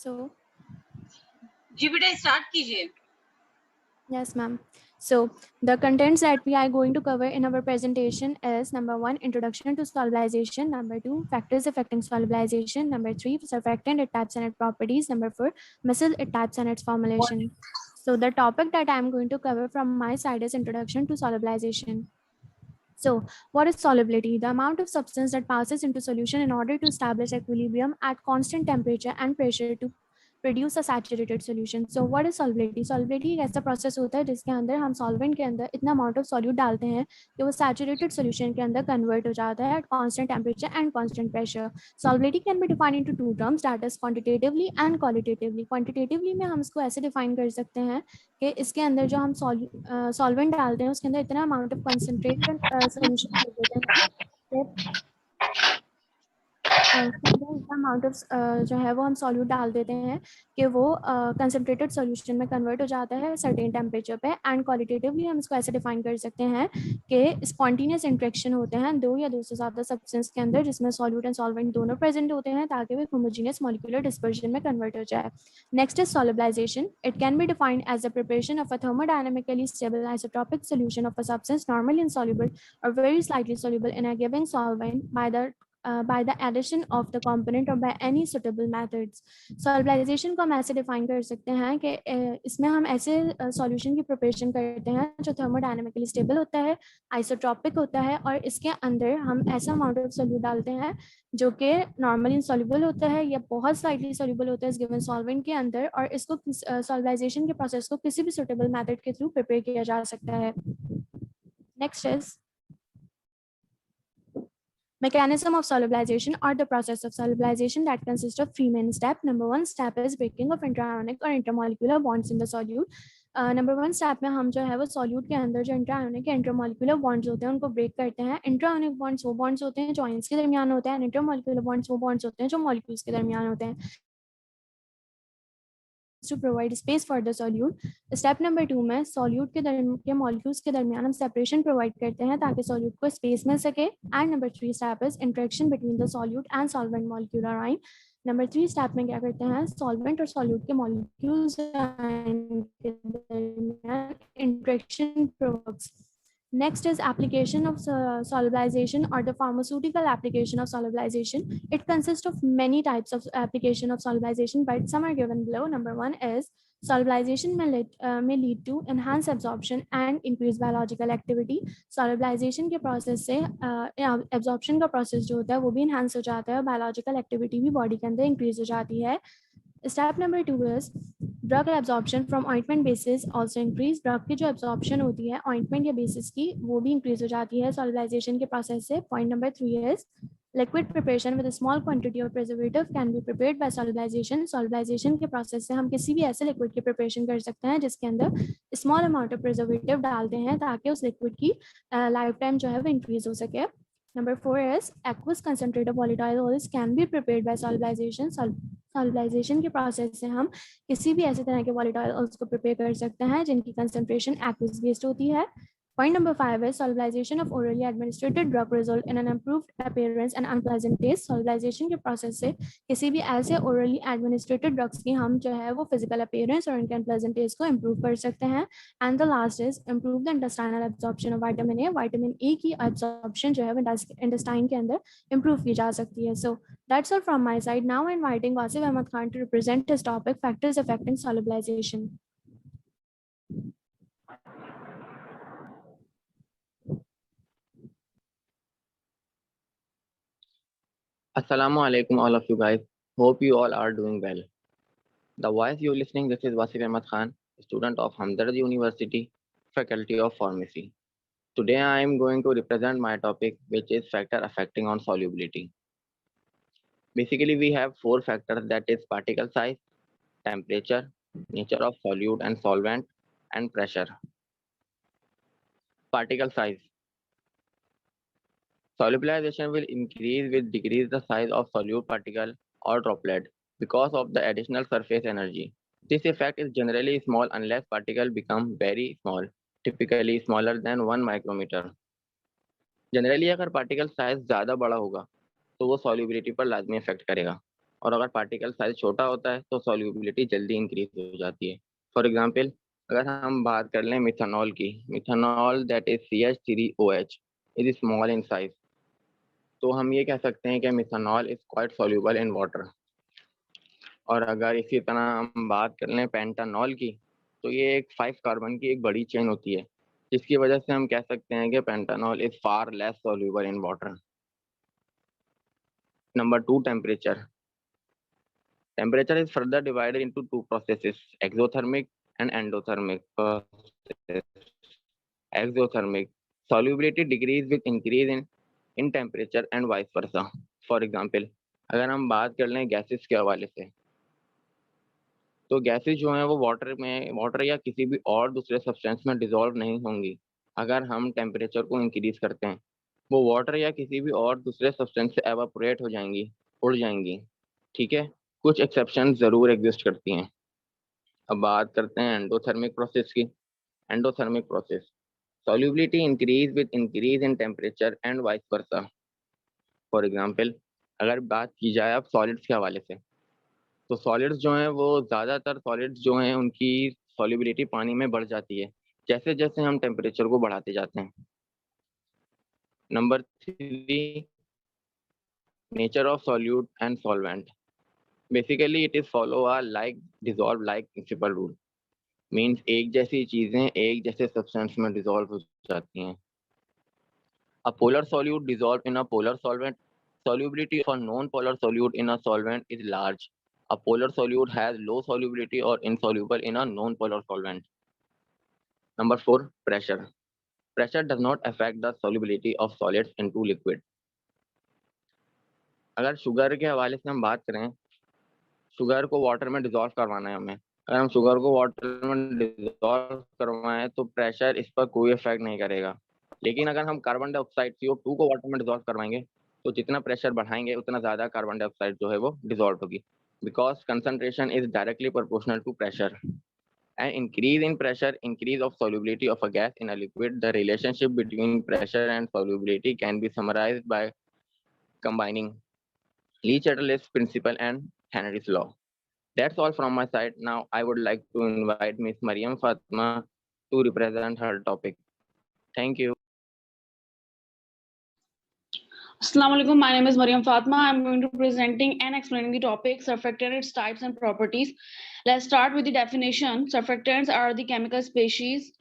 So, जी बेटा start कीजिए. yes, ma'am. So the contents that we are going to cover in our presentation is number 1, introduction to solubilization, number 2, factors affecting solubilization, number 3, surfactant, its types and its properties, number 4, missile, its types and its formulation. So the topic that I am going to cover from my side is introduction to solubilization. So what is solubility? The amount of substance that passes into solution in order to establish equilibrium at constant temperature and pressure to produce a saturated solution. So what is solubility? Solubility एक ऐसा process होता है जिसके अंदर हम solvent के अंदर इतना अमाउंट ऑफ सॉल्यूट डालते हैं कि वो सैचुरेटेड सॉल्यूशन के अंदर कन्वर्ट हो जाता है at constant temperature and constant pressure. Solubility can be defined into two terms, that is quantitatively and qualitatively. Quantitatively में हम इसको ऐसे डिफाइन कर सकते हैं कि इसके अंदर जो हम सॉल्वेंट डालते हैं उसके अंदर इतना अमाउंट ऑफ कंसनट्रेटेड सॉल्यूशन कर देते हैं अमाउंट ऑफ जो है वो हम सॉल्यूट डाल देते हैं कि वो कंसनट्रेटेड सॉल्यूशन में कन्वर्ट हो जाता है सर्टेन टेम्परेचर पे. एंड क्वालिटेटिवली हम इसको ऐसे डिफाइन कर सकते हैं कि स्पॉन्टेनियस इंट्रैक्शन होते हैं दो या दो से ज़्यादा सब्सटेंस के अंदर जिसमें सॉल्यूट एंड सॉल्वेंट दोनों प्रेजेंट होते हैं ताकि वो होमोजेनियस मॉलिक्यूलर डिस्पर्शन में कन्वर्ट हो जाए. Next is solubilization. It can be defined as the preparation of a thermodynamically stable isotropic solution of a substance normally insoluble or very slightly soluble in a given solvent by the addition of the component or by any suitable methods. Solubilization को हम ऐसे define कर सकते हैं कि इसमें हम ऐसे solution की preparation करते हैं जो thermodynamically stable होता है, isotropic होता है और इसके अंदर हम ऐसा amount of solute डालते हैं जो कि normally insoluble होता है या बहुत slightly soluble होता है इस given solvent के अंदर और इसको solubilization के process को किसी भी suitable method के through prepare किया जा सकता है. Next is mechanism of solubilization or the process of solubilization that consists of three main steps. Number 1 step is breaking of intraionic or intermolecular bonds in the solute. Number 1 step में हम जो है वो solute के अंदर जो इंट्रायोनिक या intermolecular bonds होते हैं उनको ब्रेक करते हैं. इंट्रायोनिक बॉन्ड्स वो बॉन्ड्स होते हैं जो आयंस के दरमियान होते हैं. इंटरमोलिकुलर बॉन्ड्स वो बॉन्ड्स होते हैं जो मॉलिक्यूल्स के दरमियान होते हैं. to provide space for the solute. Step number 2 में सॉल्यूट के मॉलिक्यूल्स के दरमियान हम सेपरेशन प्रोवाइड करते हैं ताकि सॉल्यूट को स्पेस मिल सके. And number 3 step is interaction between the solute and solvent molecular ion. Number 3 step में क्या करते हैं सॉल्वेंट और सॉल्यूट के मॉलिक्यूल्स के दरमियान interaction provides. Next is application of solubilization or the pharmaceutical application of solubilization. It consists of many types of application of solubilization, but some are given below. Number 1 is solubilization may lead to enhanced absorption and increased biological activity. Solubilization के process से absorption का process जो होता है वो भी enhance हो जाता है, biological activity भी body के अंदर increase हो जाती है. Step number 2 is drug absorption from ointment bases also increase. Drug की जो absorption होती है ointment या bases की वो भी increase हो जाती है solubilization के process से. Point number 3 is liquid preparation with a small quantity of preservative can be prepared by solubilization. Solubilization के process से हम किसी भी ऐसे liquid की preparation कर सकते हैं जिसके अंदर small amount of preservative डालते हैं ताकि उस liquid की lifetime जो है वो increase हो सके. Number 4 is aqueous concentrated volatile oils can be prepared by solubilization. सॉल्युबलाइजेशन के प्रोसेस से हम किसी भी ऐसे तरह के वॉलेटाइल ऑयल्स को प्रिपेयर कर सकते हैं जिनकी कंसंट्रेशन एक्वस बेस्ड होती है. Point number 5 is solubilization of orally administered drug result in an improved appearance and unpleasant taste. Solubilization के process से किसी भी ऐसे orally administered drugs की हम जो है वो physical appearance और उनके unpleasant taste को improve कर सकते हैं. And the last is improve the intestinal absorption of vitamin A. Vitamin A की absorption जो है वो intestine के अंदर improve की जा सकती है. So that's all from my side. Now inviting Wasif Ahmad Khan to represent his topic, factors affecting solubilization. Assalamu alaikum all of you guys. Hope you all are doing well. The voice you're listening, this is Wasif Ahmad Khan, student of Hamdard University, Faculty of Pharmacy. Today I am going to represent my topic, which is factor affecting on solubility. Basically, we have four factors, that is particle size, temperature, nature of solute and solvent, and pressure. Particle size. Solubilization will increase with decrease the size of solute particle or droplet because of the additional surface energy. This effect is generally small unless particles become very small, typically smaller than 1 micrometer. Generally अगर particle size ज़्यादा बड़ा होगा तो वो solubility पर लाजमी effect करेगा, और अगर पार्टिकल साइज छोटा होता है तो सॉल्युबिलिटी जल्दी इंक्रीज हो जाती है। फॉर एग्जांपल, अगर हम बात कर लें मिथानॉल की, methanol that is CH3OH is small in size, तो हम ये कह सकते हैं कि methanol is quite soluble in water. और अगर इसी तरह हम बात कर लें पेंटानॉल की, तो ये एक 5 कार्बन की एक बड़ी चेन होती है, जिसकी वजह से हम कह सकते हैं कि pentanol is far less soluble in water. Number 2, temperature. Temperature is further divided into two processes, exothermic and endothermic process. Exothermic solubility decrease with increase in temperature and vice versa. For example, अगर हम बात कर लें gases के हवाले से, तो gases जो हैं वो वाटर या किसी भी और दूसरे सब्सटेंस में डिसॉल्व नहीं होंगी अगर हम टेम्परेचर को इंक्रीज करते हैं। वो वाटर या किसी भी और दूसरे सब्सटेंस से एवापोरेट हो जाएंगी, उड़ जाएंगी। ठीक है, कुछ एक्सेप्शन ज़रूर एग्जिस्ट करती हैं। अब बात करते हैं एंडोथर्मिक प्रोसेस की। Endothermic process solubility increase with increase in temperature and vice versa. For example, अगर बात की जाए अब सॉलिड्स के हवाले से, तो सॉलिड्स जो हैं वो ज़्यादातर सॉलिड्स जो हैं उनकी सॉल्युबिलिटी पानी में बढ़ जाती है जैसे जैसे हम टेम्परेचर को बढ़ाते जाते हैं। Number 3, nature of solute and solvent. Basically it is follow a like dissolve like principle rule, means एक जैसी चीज़ें एक जैसे सब्सटेंस में डिसॉल्व हो जाती हैं। A polar solute dissolved in a polar solvent. Solubility of a non-polar solute in a solvent is large. A polar solute has low solubility or insoluble in a non-polar solvent. Number 4, pressure. Pressure does not affect the solubility of solids into liquid. अगर sugar के हवाले से हम बात करें, sugar को water में dissolve करवाना है हमें। अगर हम शुगर को वाटर में डिसॉल्व करवाएं तो प्रेशर इस पर कोई इफेक्ट नहीं करेगा। लेकिन अगर हम कार्बन डाइऑक्साइड CO2 को वाटर में डिसॉल्व करवाएंगे तो जितना प्रेशर बढ़ाएंगे उतना ज़्यादा कार्बन डाइऑक्साइड जो है वो डिसॉल्व होगी, because concentration is directly proportional to pressure. An increase in pressure, increase of solubility of a gas in a liquid. The relationship between pressure and solubility can be summarized by combining Le Chatelet's principle and Henry's law. That's all from my side. Now I would like to invite Ms. Mariam Fatma to represent her topic. Thank you. Assalamu alaikum. My name is Mariam Fatma. I'm going to be presenting and explaining the topic surfactants, types and properties. Let's start with the definition. Surfactants are the chemical species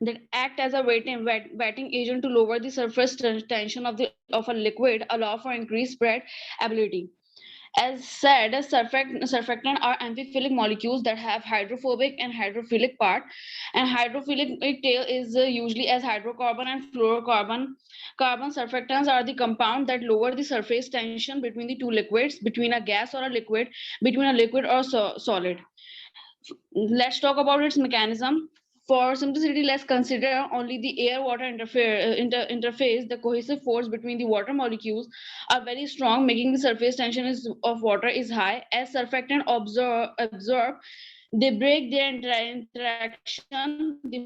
that act as a wetting agent to lower the surface tension of a liquid, allow for increased spread ability. As said, surfactant are amphiphilic molecules that have hydrophobic and hydrophilic part, and hydrophilic tail is usually as hydrocarbon and fluorocarbon. Carbon surfactants are the compound that lower the surface tension between the two liquids, between a gas or a liquid, between a liquid or solid. Let's talk about its mechanism. For simplicity, let's consider only the air-water interface. The cohesive force between the water molecules are very strong, making the surface tension of water is high. As surfactant absorb, they break their interaction. The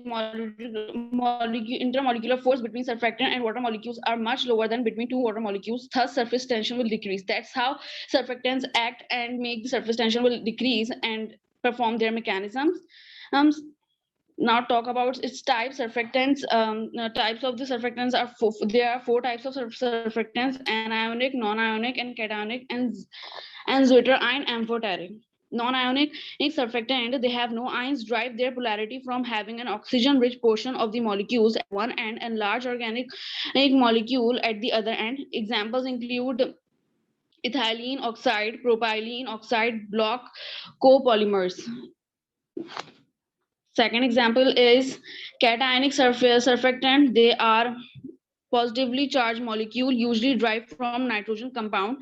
intermolecular force between surfactant and water molecules are much lower than between two water molecules. Thus, surface tension will decrease. That's how surfactants act and make the surface tension will decrease and perform their mechanisms. Now talk about its types. Surfactants, types of the surfactants are there are 4 types of surfactants: anionic, non-ionic, and cationic, and zwitterion, amphoteric. Non-ionic surfactant, they have no ions, derive their polarity from having an oxygen-rich portion of the molecules at one end and large organic molecule at the other end. Examples include ethylene oxide, propylene oxide, block copolymers. Second example is cationic surfactant. They are positively charged molecule, usually derived from nitrogen compound,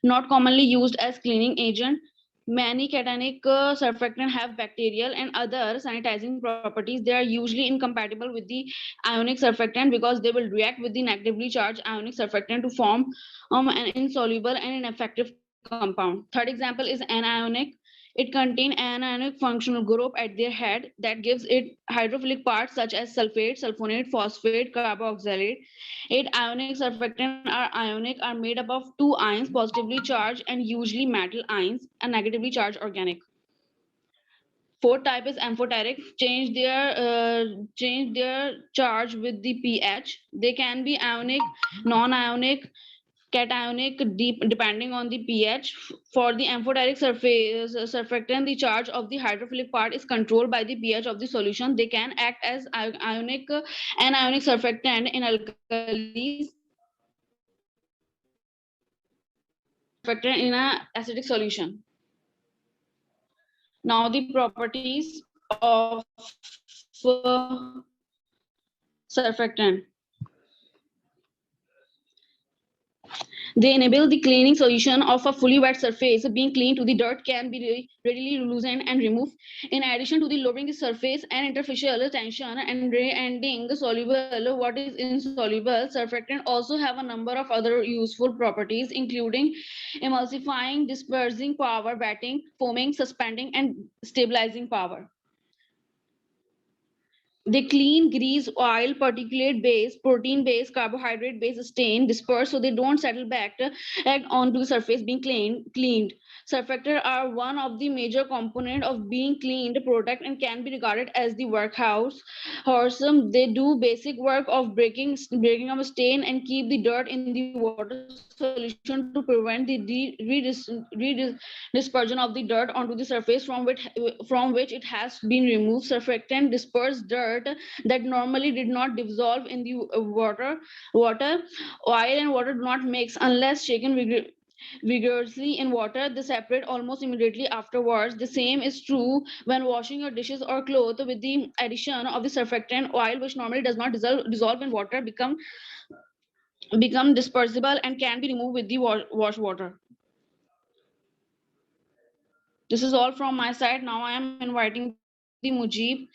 not commonly used as cleaning agent. Many cationic surfactants have bacterial and other sanitizing properties. They are usually incompatible with the ionic surfactant because they will react with the negatively charged ionic surfactant to form an insoluble and ineffective compound. Third example is anionic. It contains an anionic functional group at their head that gives it hydrophilic parts such as sulfate, sulfonate, phosphate, carboxylate. 8 ionic surfactants are made up of 2 ions, positively charged and usually metal ions, and negatively charged organic. Fourth type is amphoteric. Change their charge with the pH. They can be ionic, non-ionic, cationic, depending on the pH. For the amphoteric surfactant, the charge of the hydrophilic part is controlled by the pH of the solution. They can act as anionic surfactant in alkalis, surfactant in an acidic solution. Now the properties of surfactant. They enable the cleaning solution of a fully wet surface. Being clean to the dirt can be readily loosened and removed. In addition to the lowering the surface and interfacial tension and rendering soluble what is insoluble, surfactant also have a number of other useful properties, including emulsifying, dispersing power, wetting, foaming, suspending, and stabilizing power. They clean, grease, oil, particulate base, protein base, carbohydrate base, stain, disperse so they don't settle back onto the surface being cleaned. Surfactants are one of the major components of being cleaned product and can be regarded as the workhorse. They do basic work of breaking up a stain and keep the dirt in the water solution to prevent the dispersion of the dirt onto the surface from which it has been removed. Surfactant disperse dirt that normally did not dissolve in the water. Oil and water do not mix unless shaken vigorously in water. They separate almost immediately afterwards. The same is true when washing your dishes or clothes. With the addition of the surfactant, oil, which normally does not dissolve in water, become dispersible and can be removed with the wash water. This is all from my side. Now I am inviting the Mujib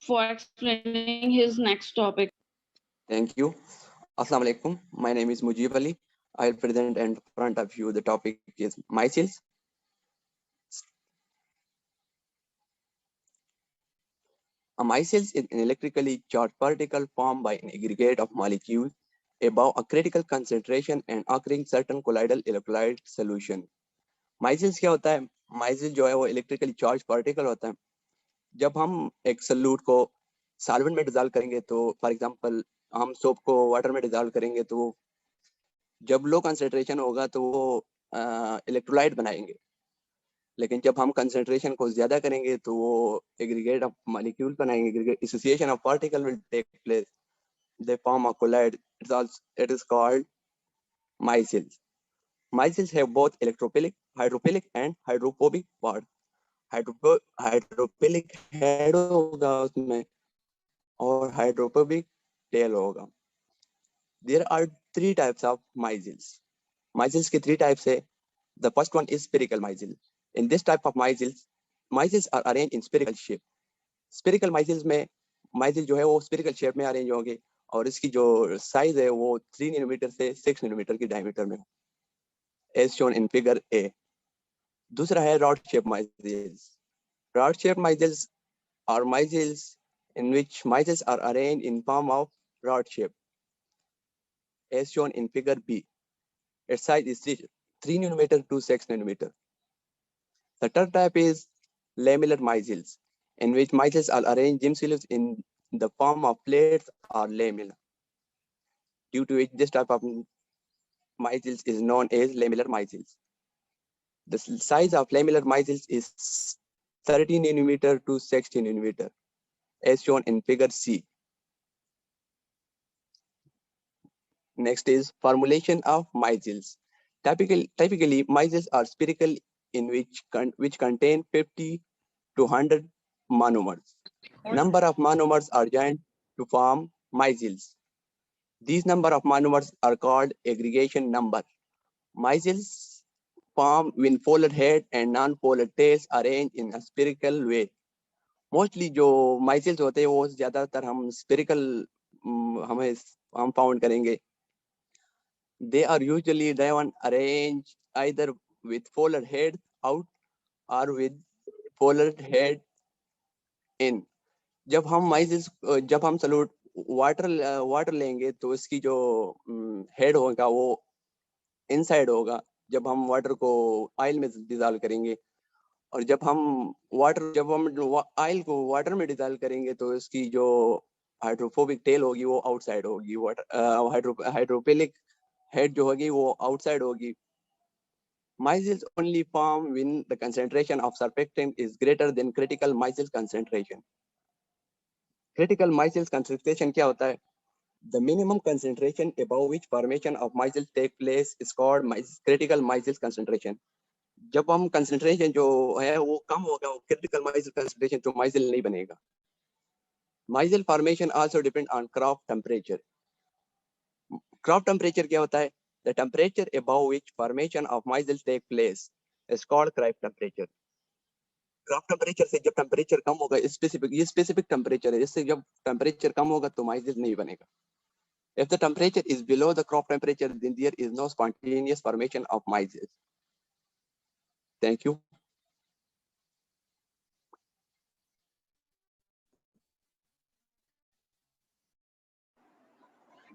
for explaining his next topic. Thank you. Assalamu alaikum. My name is Mujib Ali. I'll present in front of you. The topic is micelles. A micelle is an electrically charged particle formed by an aggregate of molecules above a critical concentration and occurring certain colloidal electrolyte solution. Micelles क्या होता है? Micelle जो है वो electrically charged particle होता है. जब हम एक solute को solvent में dissolve करेंगे तो for example हम सोप को वाटर में डिजॉल्व करेंगे तो जब लो कंसंट्रेशन होगा तो वो इलेक्ट्रोलाइट बनाएंगे, लेकिन जब हम कंसंट्रेशन को ज्यादा करेंगे तो वो एग्रीगेट ऑफ मॉलिक्यूल बनाएंगे. Association of particle will take place. They form a colloid. It is called micelles. Micelles have both hydrophilic and hydrophobic parts. Hydrophilic head होगा उसमें और हाइड्रोफोबिक टेल होगा. There are 3 types of micelles. Micelles के 3 types है. The first one is spherical micelle. In this type of micelles are arranged in spherical shape. Spherical micelles में micelle जो है वो spherical shape में arrange होंगे और इसकी जो size है वो 3 नैनोमीटर से 6 नैनोमीटर की diameter में हो, as shown in figure A. दूसरा है rod shape micelles. Rod shape micelles are micelles in which micelles are arranged in form of rod shape, as shown in figure B. Its size is 3 nanometer to 6 nanometer. The third type is lamellar micelles, in which micelles are arranged gemcillae in the form of plates or lamella, due to which this type of micelles is known as lamellar micelles. The size of lamellar micelles is 30 nanometer to 60 nanometer, as shown in figure C. Next is formulation of micelles. Typically, micelles are spherical in which contain 50 to 100 monomers. Number of monomers are joined to form micelles. These number of monomers are called aggregation number. Micelles form when polar head and non-polar tails arranged in a spherical way. Mostly जो micelles होते हैं वो ज़्यादातर हम spherical हम found करेंगे. They are usually arranged either with polar head out or with polar head in. जब हम सॉल्यूट वाटर लेंगे तो इसकी जो हेड होगा वो इनसाइड होगा जब हम वाटर को ऑयल में डिजॉल्व करेंगे, और जब हम ऑयल को वाटर में डिजॉल्व करेंगे तो इसकी जो हाइड्रोफोबिक टेल होगी वो आउटसाइड होगी, वाटर हाइड्रोफिलिक हेड जो होगी वो आउटसाइड होगी. Micelles only form when the concentration of surfactant is greater than critical micelle concentration. Critical micelle concentration क्या होता है? The minimum concentration above which formation of micelles take place is called critical micelle concentration. जब हम concentration जो है वो कम होगा, वो critical micelle concentration तो micelle नहीं बनेगा. Micelle formation also depend on crop temperature. Crop temperature क्या होता है? The temperature above which formation of micelles take place is called crop temperature. Crop temperature से जब temperature कम होगा, specific temperature है, इससे जब temperature कम होगा तो micelles नहीं बनेगा. If the temperature is below the crop temperature, then there is no spontaneous formation of micelles. Thank you.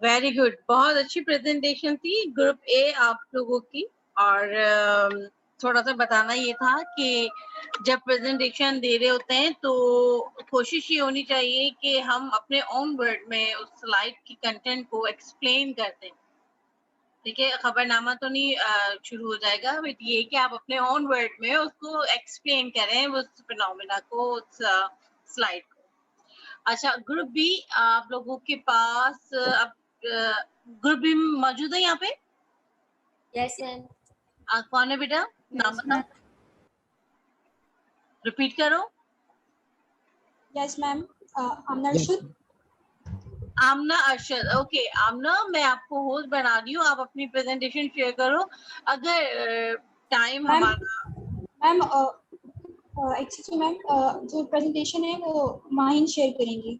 Very good, बहुत अच्छी प्रेजेंटेशन थी ग्रुप ए आप लोगों की. और थोड़ा सा बताना ये था कि जब प्रेजेंटेशन दे रहे होते हैं तो कोशिश ये होनी चाहिए कि हम अपने ओन वर्ड में उस स्लाइड की कंटेंट को एक्सप्लेन करते हैं. ठीक है, खबरनामा तो नहीं शुरू हो जाएगा, बट ये कि आप अपने ओन वर्ड में उसको एक्सप्लेन करें, उस फिनोमेना को, उस स्लाइड को. अच्छा, ग्रुप बी आप लोगों के पास अब ग्रुप बी मौजूद है यहाँ पे? Yes ma'am. कौन है बेटा? नाम बताओ, रिपीट करो. यस मैम, आमना अरशद. आमना अरशद, ओके. आमना, मैं आपको होस्ट बना रही हूँ, आप अपनी प्रेजेंटेशन शेयर करो. अगर टाइम हमारा मैम एक्चुअली मैम जो प्रेजेंटेशन है वो माहिन शेयर करेंगी,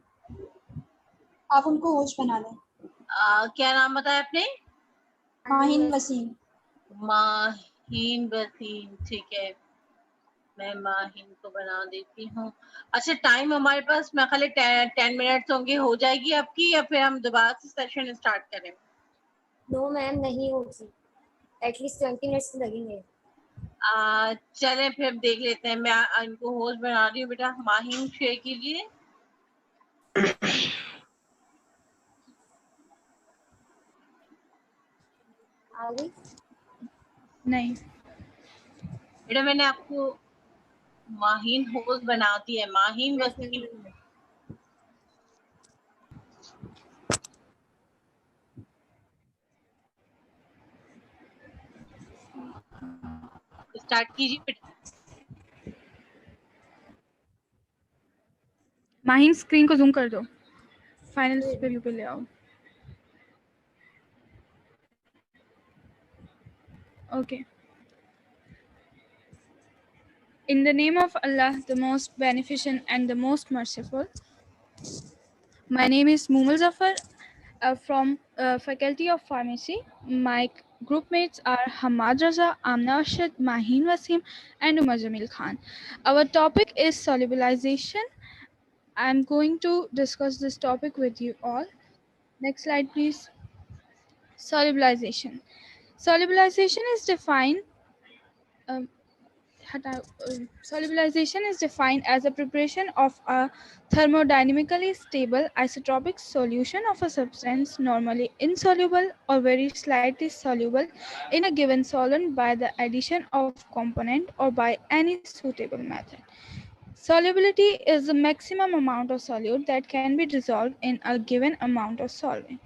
आप उनको होस्ट बना लें. क्या नाम बताया आपने? माहिन वसीम. माहिन वसीम, ठीक है, मैं माहिन को बना देती हूँ. अच्छा, टाइम हमारे पास मैं खाली 10 मिनट्स होंगे, हो जाएगी आपकी, या फिर हम दोबारा से सेशन स्टार्ट करें? नो मैम, नहीं होगी, एटलीस्ट 20 मिनट्स लगेंगे. चलें फिर देख लेते हैं. मैं इनको होस्ट बना रही हूँ. बेटा माहिन शेयर कीजिए. आगे नहीं बेटा मैंने आपको माहिन होस्ट बना दी है. माहिन वसीम, स्टार्ट कीजिए बेटा. माहिन स्क्रीन को जूम कर दो, फाइनल व्यू पे ले आओ. Okay. In the name of Allah, the most beneficent and the most merciful. My name is Mumal Zafar from Faculty of Pharmacy. My group mates are Hamad Raza, Amna Arshad, Mahin Wasim, and Umar Jamil Khan. Our topic is solubilization. I'm going to discuss this topic with you all. Next slide, please. Solubilization. Solubilization is defined. Solubilization is defined as a preparation of a thermodynamically stable isotropic solution of a substance normally insoluble or very slightly soluble in a given solvent by the addition of component or by any suitable method. Solubility is the maximum amount of solute that can be dissolved in a given amount of solvent.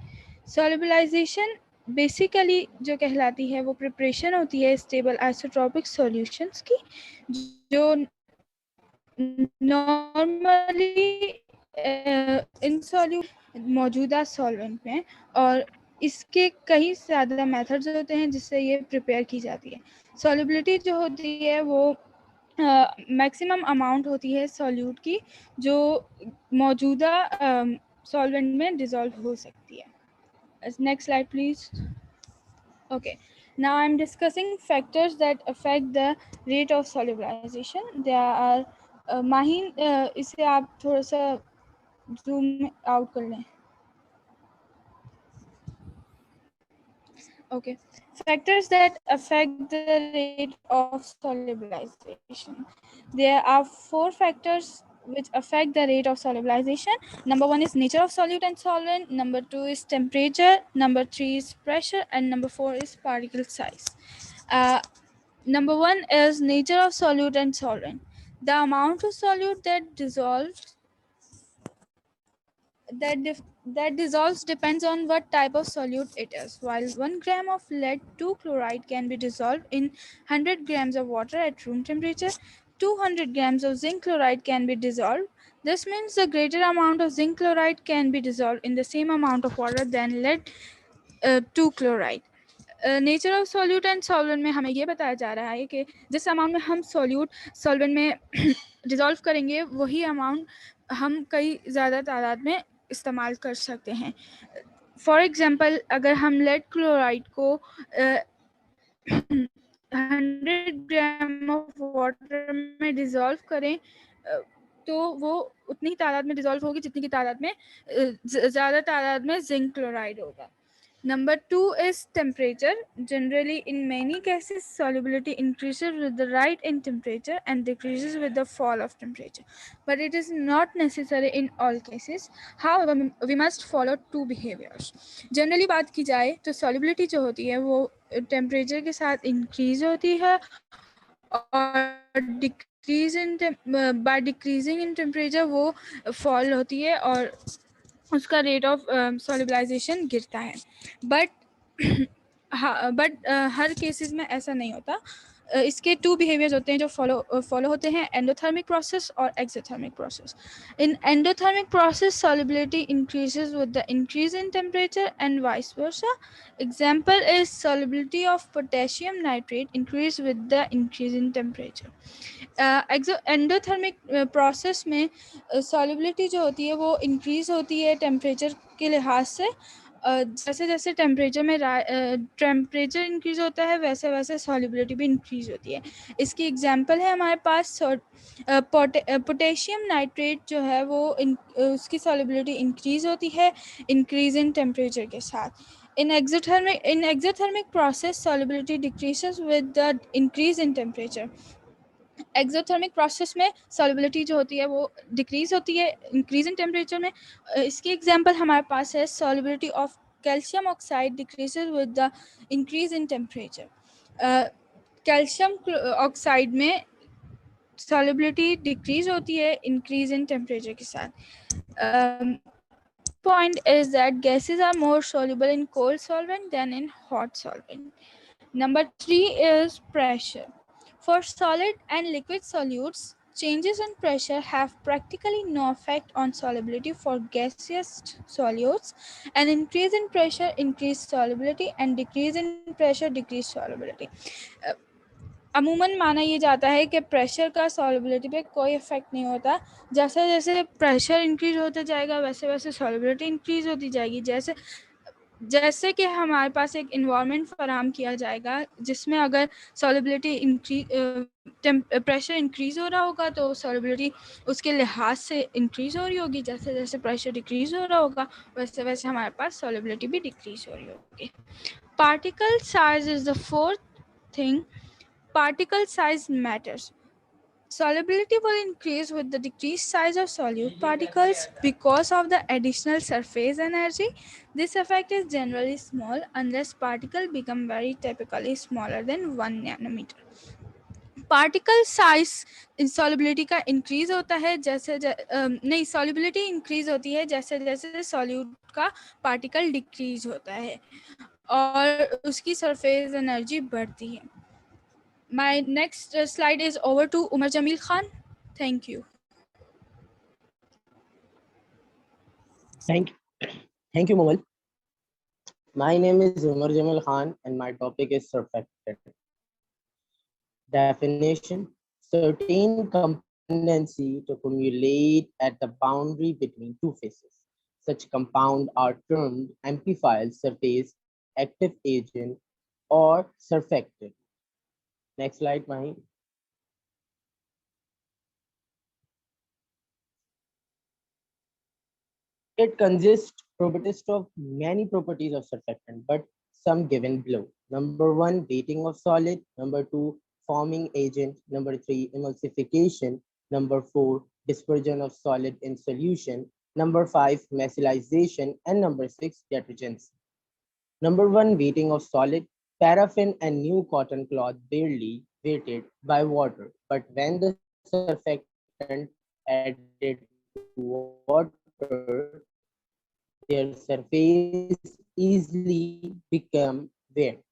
Solubilization basically जो कहलाती है वो preparation होती है stable isotropic solutions की, जो normally insoluble मौजूदा solvent में, और इसके कई ज़्यादा मेथड्स होते हैं जिससे ये प्रिपेयर की जाती है. सॉल्युबिलिटी जो होती है वो मैक्सिमम अमाउंट होती है सॉल्यूट की जो मौजूदा सॉल्वेंट में डिज़ोल्व हो सकती है. Next slide, please. Okay, now I'm discussing factors that affect the rate of solubilization. There are Maheen इसे आप थोड़ा सा zoom out कर लें. Okay, factors that affect the rate of solubilization. There are 4 factors which affect the rate of solubilization. Number 1 is nature of solute and solvent. Number 2 is temperature. Number 3 is pressure, and number 4 is particle size. Number 1 is nature of solute and solvent. The amount of solute that dissolves that dissolves depends on what type of solute it is. While 1 gram of lead 2 chloride can be dissolved in 100 grams of water at room temperature, 200 grams of zinc chloride can be dissolved. This means the greater amount of zinc chloride can be dissolved in the same amount of water than lead 2 chloride. Nature of solute and solvent में हमें ये बताया जा रहा है कि जिस amount में हम सॉल्यूट सॉल्वेंट में डिज़ोल्व करेंगे वही अमाउंट हम कई ज़्यादा तादाद में इस्तेमाल कर सकते हैं. फॉर एग्जांपल अगर हम लेड क्लोराइड को 100 ग्राम ऑफ वाटर में डिज़ोल्व करें तो वो उतनी तादाद में डिज़ोल्व होगी जितनी की तादाद में ज़्यादा तादाद में जिंक क्लोराइड होगा. Number 2 is temperature. Generally, in many cases, solubility increases with the rise in temperature and decreases with the fall of temperature. But it is not necessary in all cases. However, we must follow 2 behaviors. Generally, बात की जाए तो solubility जो होती है वो temperature के साथ increase होती है और by decreasing in temperature वो fall होती है और उसका रेट ऑफ सॉल्युबलाइजेशन गिरता है. बट हर केसेस में ऐसा नहीं होता. इसके 2 बिहेवियर्स होते हैं जो फॉलो होते हैं, एंडोथर्मिक प्रोसेस और exothermic process. In endothermic process solubility increases with the increase in temperature and vice versa. Example is solubility of potassium nitrate increase with the increase in temperature. Endothermic process में solubility जो होती है वो increase होती है temperature के लिहाज से. जैसे जैसे टेम्परेचर इंक्रीज़ होता है वैसे वैसे सॉल्युबिलिटी भी इंक्रीज़ होती है. इसकी एग्जांपल है हमारे पास पोटेशियम नाइट्रेट जो है वो उसकी सॉल्युबिलिटी इंक्रीज़ होती है इंक्रीज़ इन टेम्परेचर के साथ. In exothermic process, solubility decreases with the increase in temperature. Exothermic process में सॉल्युबिलिटी जो होती है वो डिक्रीज होती है इंक्रीज इन टेम्परेचर में. इसकी एग्जांपल हमारे पास है solubility of calcium oxide decreases with the increase in temperature. Calcium oxide में सॉल्युबिलिटी डिक्रीज होती है इंक्रीज इन टेम्परेचर के साथ. Point is that gases are more soluble in cold solvent than in hot solvent. Number 3 is pressure. For solid and liquid solutes, changes in pressure have practically no effect on solubility. For gaseous solutes, an increase in pressure increases solubility and decrease in pressure decreases solubility. अमूमन माना ये जाता है कि pressure का solubility पे कोई effect नहीं होता. जैसे जैसे प्रेशर इंक्रीज होता जाएगा वैसे वैसे सॉल्युबिलिटी इंक्रीज होती जाएगी. जैसे कि हमारे पास एक इन्वायरमेंट फराहम किया जाएगा जिसमें अगर सॉल्युबिलिटी प्रेशर इंक्रीज हो रहा होगा तो सॉल्युबिलिटी उसके लिहाज से इंक्रीज हो रही होगी. जैसे जैसे प्रेशर डिक्रीज हो रहा होगा वैसे वैसे हमारे पास सॉल्युबिलिटी भी डिक्रीज हो रही होगी. Particle size is the fourth thing. Particle size matters. Solubility will increase with the decreased size of solute particles because of the additional surface energy. This effect is generally small unless particles become very typically smaller than 1 nanometer. Particle size solubility का increase होता है नहीं solubility increase होती है जैसे जैसे solute का particle decrease होता है और उसकी सरफेस एनर्जी बढ़ती है. My next slide is over to Umar Jamil Khan. Thank you. Thank you, Momal. My name is Umar Jamil Khan and my topic is surfactant. Definition: certain competency to accumulate at the boundary between two phases. Such compounds are termed amplifiers, surface, active agent, or surfactant. Next slide, Mahi. It consists of many properties of surfactant, but some given below. Number 1, weighting of solid. Number 2, forming agent. Number 3, emulsification. Number 4, dispersion of solid in solution. Number 5, methylization. And number 6, detergency. Number 1, weighting of solid. Paraffin and new cotton cloth barely weighted by water, but when the surfactant added to water, their surface easily become wet.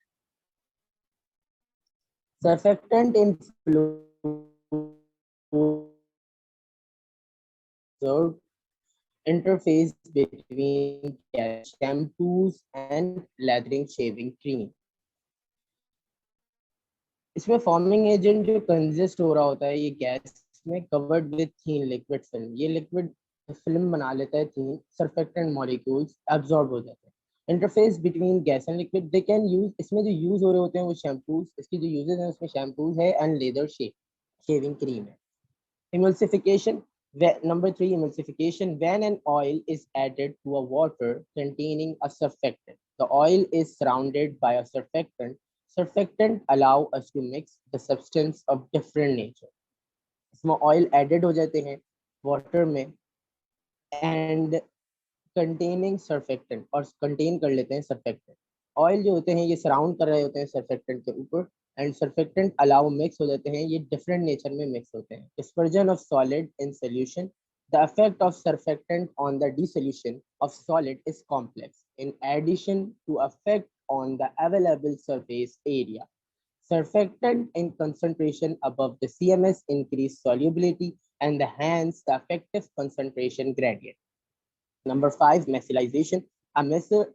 Surfactant in interface between shampoos and lathering shaving cream. इसमें forming agent जो consist हो रहा होता है ये gas में covered with thin liquid film, ये liquid film बना लेता है थीन, सर्फेक्टेंट मॉलिक्यूल्स एब्जॉर्ब हो जाते हैं। Interface between gas and liquid, they can use, इसमें जो यूज हो रहे होते हैं वो शैम्पूज, इसकी जो यूजेस हैं उसमें शैम्पूज है एंड लेदर शेविंग क्रीम है। Emulsification, number 3, emulsification, when an oil is added to a water containing a surfactant, the oil is surrounded by a surfactant. Surfactant allow us to mix the substance of different nature. इसमें oil added हो जाते हैं water में and containing surfactant, और contain कर लेते हैं surfactant. Oil जो होते हैं ये surround कर रहे होते हैं surfactant के ऊपर and surfactant allow mix हो जाते हैं, ये different nature में mix होते हैं. Dispersion of solid in solution. The effect of surfactant on the dissolution of solid is complex. In addition to effect on the available surface area, surfactant in concentration above the CMS increase solubility and hence the effective concentration gradient. Number 5, methylization. A methyl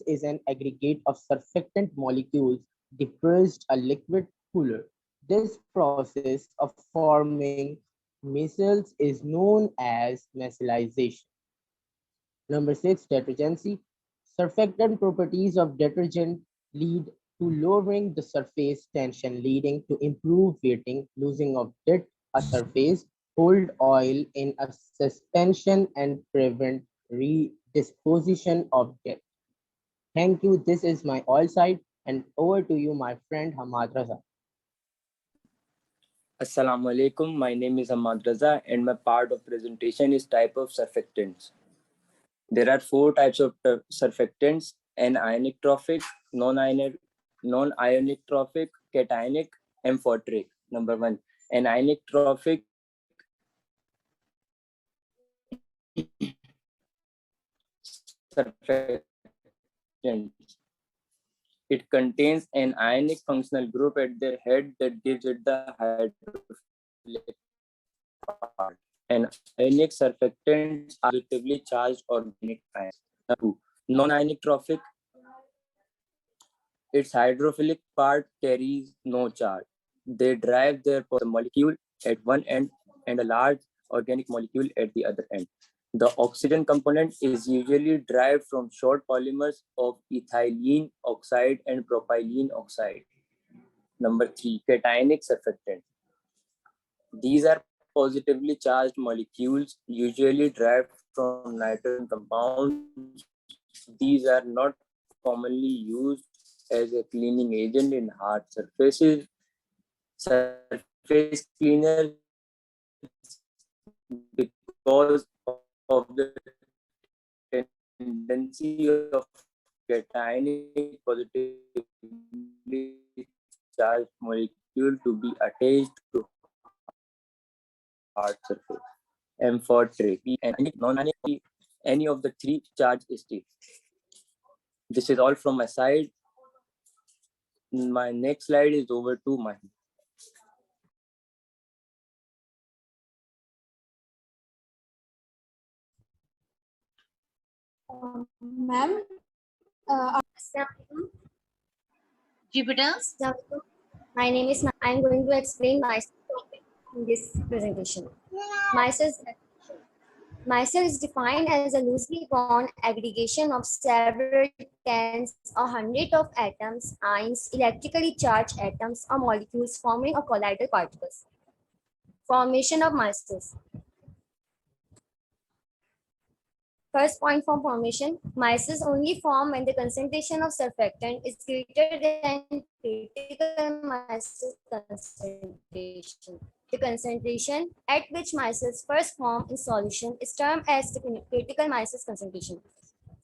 is an aggregate of surfactant molecules depressed a liquid cooler. This process of forming methyls is known as methylization. Number 6, detergency. Surfactant properties of detergent lead to lowering the surface tension, leading to improved weighting, losing of dirt, a surface, hold oil in a suspension and prevent redisposition of dirt. Thank you. This is my oil side, and over to you, my friend Hamad Raza. Assalamu alaikum. My name is Hamad Raza, and my part of presentation is type of surfactants. There are 4 types of surfactants: anionic trophic, non-ionic trophic, cationic, amphoteric. Number 1, anionic trophic. Surfactants. It contains an ionic functional group at their head that gives it the hydrophilic part. And ionic surfactants are positively charged organic ions. 2, non-ionic trophic. Its hydrophilic part carries no charge. They drive their molecule at one end and a large organic molecule at the other end. The oxygen component is usually derived from short polymers of ethylene oxide and propylene oxide. Number 3, cationic surfactant. These are positively charged molecules, usually derived from nitrogen compounds. These are not commonly used as a cleaning agent in hard surfaces. Surface cleaners because of the tendency of cationic positively charged molecule to be attached to hard surface. Amphoteric, non-ionic, any of the 3 charge states. This is all from my side. My next slide is over to Mahi. Ma'am, my name is. I am going to explain myself in this presentation. Myself. Micelle is defined as a loosely bound aggregation of several tens or hundreds of atoms, ions, electrically charged atoms, or molecules forming a colloidal particles. Formation of micelles. First point for formation, micelles only form when the concentration of surfactant is greater than critical micelle concentration. The concentration at which micelles first form in solution is termed as the critical micelle concentration.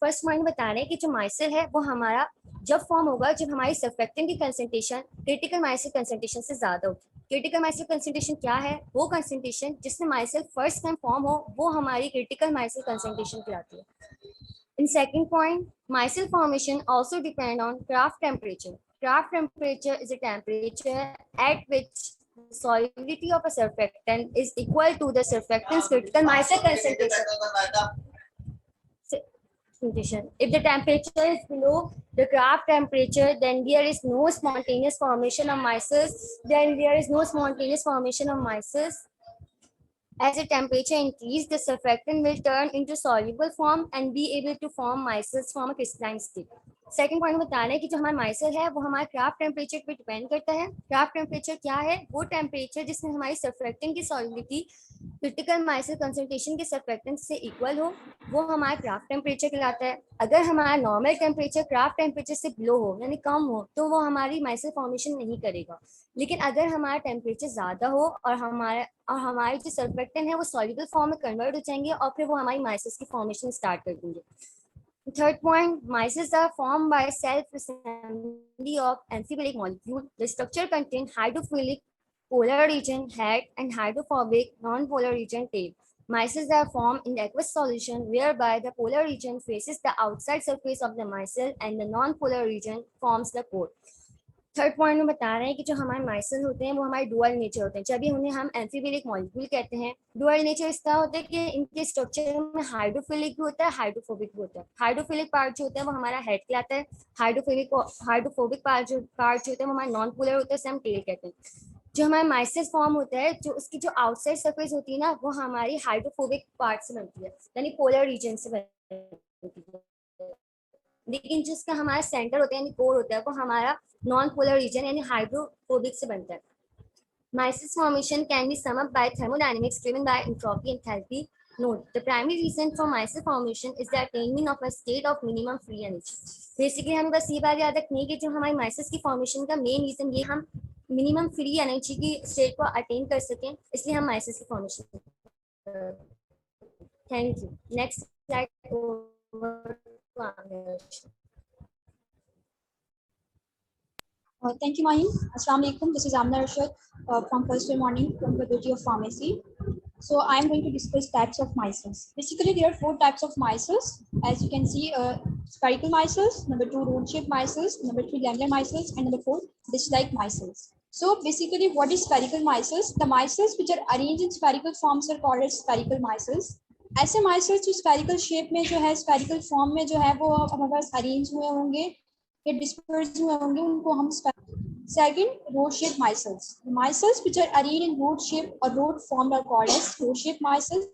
First point बता रहे हैं कि जो myself है वो हमारा जब form होगा जब हमारी सर्फेक्टेंट की कंसंट्रेशन क्रिटिकल माइसेल कंसंट्रेशन से ज्यादा होगी. क्रिटिकल माइसेल कंसंट्रेशन क्या है? वो कंसंट्रेशन जिसमें माइसेल फर्स्ट टाइम फॉर्म हो वो हमारी क्रिटिकल माइसेल कंसंट्रेशन कहलाती है. In second point, micelle formation also depend on Kraft temperature. Kraft temperature is a temperature at which the solubility of a surfactant is equal to the surfactant's critical micelle concentration. If the temperature is below the Kraft temperature, then there is no spontaneous formation of micelles. As the temperature increases, the surfactant will turn into soluble form and be able to form micelles from a crystalline state. Second point बता रहे हैं कि जो हमारा myself है वो हमारे craft temperature पे डिपेंड करता है. क्राफ्ट टेम्परेचर क्या है? वो टेम्परेचर जिसमें हमारी सर्फेक्टेंट की सॉलिबिलिटी क्रिटिकल माइसेल कंसंट्रेशन के सर्फेक्टेंट से इक्वल हो वो हमारा क्राफ्ट टेम्परेचर कहलाता है. अगर हमारा नॉर्मल टेम्परेचर क्राफ्ट टेम्परेचर से बिलो हो यानी कम हो तो वो हमारी माइसेल फॉर्मेशन नहीं करेगा. लेकिन अगर हमारा टेम्परेचर ज्यादा हो और हमारे जो सर्फेक्टेंट है वो सॉल्युबल फॉर्म में कन्वर्ट हो जाएंगे और फिर वो हमारी माइसेल्स की फॉर्मेशन स्टार्ट कर देंगे. Third point, micelles are formed by self-assembly of amphiphilic molecule. The structure contains hydrophilic polar region head and hydrophobic non-polar region tail. Micelles are formed in the aqueous solution whereby the polar region faces the outside surface of the micelle and the non-polar region forms the core. Third point में बता रहे हैं कि जो हमारे myself होते हैं वो हमारे डुअल नेचर होते हैं. जब भी उन्हें हम एम्फीबिलिक मॉलिक्यूल कहते हैं. डुअल नेचर इसका होता है कि इनके स्ट्रक्चर में हाइड्रोफिलिक भी होता है हाइड्रोफोबिक भी होता है. हाइड्रोफिलिक पार्ट जो होता है वो हमारा हेड कहलाता है. हाइड्रोफोबिक पार्ट जो होता है वो हमारा नॉन पोलर होता है उसे हम टेल कहते हैं. जो हमारा माइसेल फॉर्म होता है जो उसकी जो आउटसाइड सरफेस होती है ना वो हमारी हाइड्रोफोबिक पार्ट से बनती है यानी पोलर रीजन से बनती है. लेकिन जिसका हमारा सेंटर होता है यानी कोर होता है वो हमारा नॉन पोलर रीजन यानी हाइड्रोफोबिक से बनता है. Micelles formation can be summed up by thermodynamics driven by entropy and enthalpy. Note, the primary reason for micelle formation is the attainment of a state of minimum free energy. Basically हमें बस ये बात याद रखनी है कि जो हमारी माइसेल्स की फॉर्मेशन का मेन रीजन ये हम मिनिमम फ्री एनर्जी की स्टेट को अटेन कर सकें इसलिए हम माइसेल्स की formation. Thank you. Next slide over to Aamir. Thank you, Mahim. Assalamu alaikum. This is Amna Arshad from First Year Morning from Faculty of Pharmacy. So I am going to discuss types of micelles. Basically, there are 4 types of micelles. As you can see, spherical micelles, number 2, rod-shaped micelles, number 3, lamellar micelles, and number 4, dish-like micelles. So basically, what is spherical micelles? The micelles which are arranged in spherical forms are called as spherical micelles. ऐसे micelles जो spherical shape में जो है spherical form में जो है वो हमारे पास arrange हुए होंगे या dispersed हुए होंगे उनको हम Second, rod-shaped micelles. The micelles which are arranged in rod shape or rod form are called as rod-shaped micelles.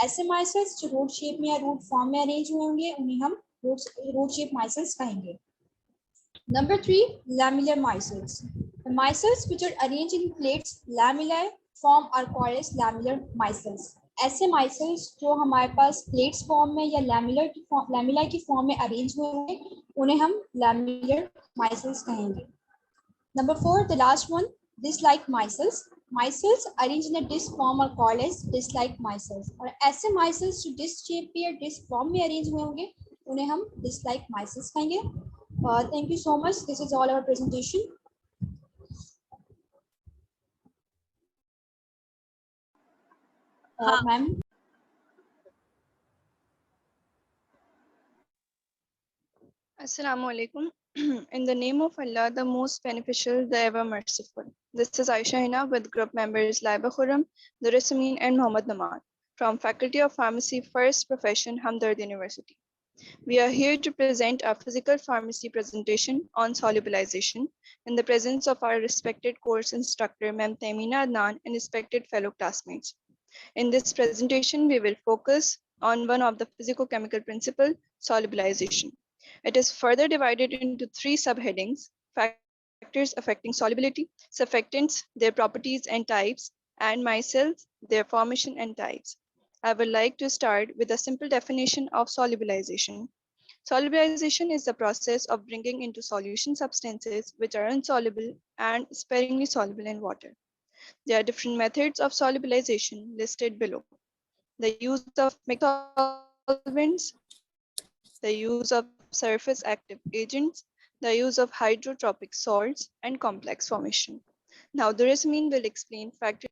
ऐसे micelles जो rod shape में या rod form में arrange हुए होंगे उन्हें हम rod-shaped micelles कहेंगे. Number 3, lamellar micelles. The micelles which are arranged in plates lamellae form are called as lamellar micelles. ऐसे micelles जो हमारे पास plates form में या lamellae की form में arrange हुए होंगे उन्हें हम lamellar micelles कहेंगे. Number 4, the last one, dish-like micelles. Micelles arranged in a dish form are called as dish-like micelles. और ऐसे micelles जो dish shape या dish form में arrange हुए होंगे उन्हें हम dish-like micelles कहेंगे. Thank you so much. This is all our presentation. Ma'am. Assalamu alaikum. In the name of Allah, the most beneficial, the ever merciful. This is Aisha Hina with group members Laiba Khurram, Duris Amin, and Muhammad Naman from Faculty of Pharmacy, First Profession, Hamdard University. We are here to present a physical pharmacy presentation on solubilization in the presence of our respected course instructor, Ma'am Taimina Adnan, and respected fellow classmates. In this presentation, we will focus on one of the physicochemical principle, solubilization. It is further divided into three subheadings: factors affecting solubility, surfactants, their properties and types, and micelles, their formation and types. I would like to start with a simple definition of solubilization. Solubilization is the process of bringing into solution substances which are insoluble and sparingly soluble in water. There are different methods of solubilization listed below: the use of mixed solvents, the use of surface active agents, the use of hydrotropic salts, and complex formation. Now, Duresmin will explain factors.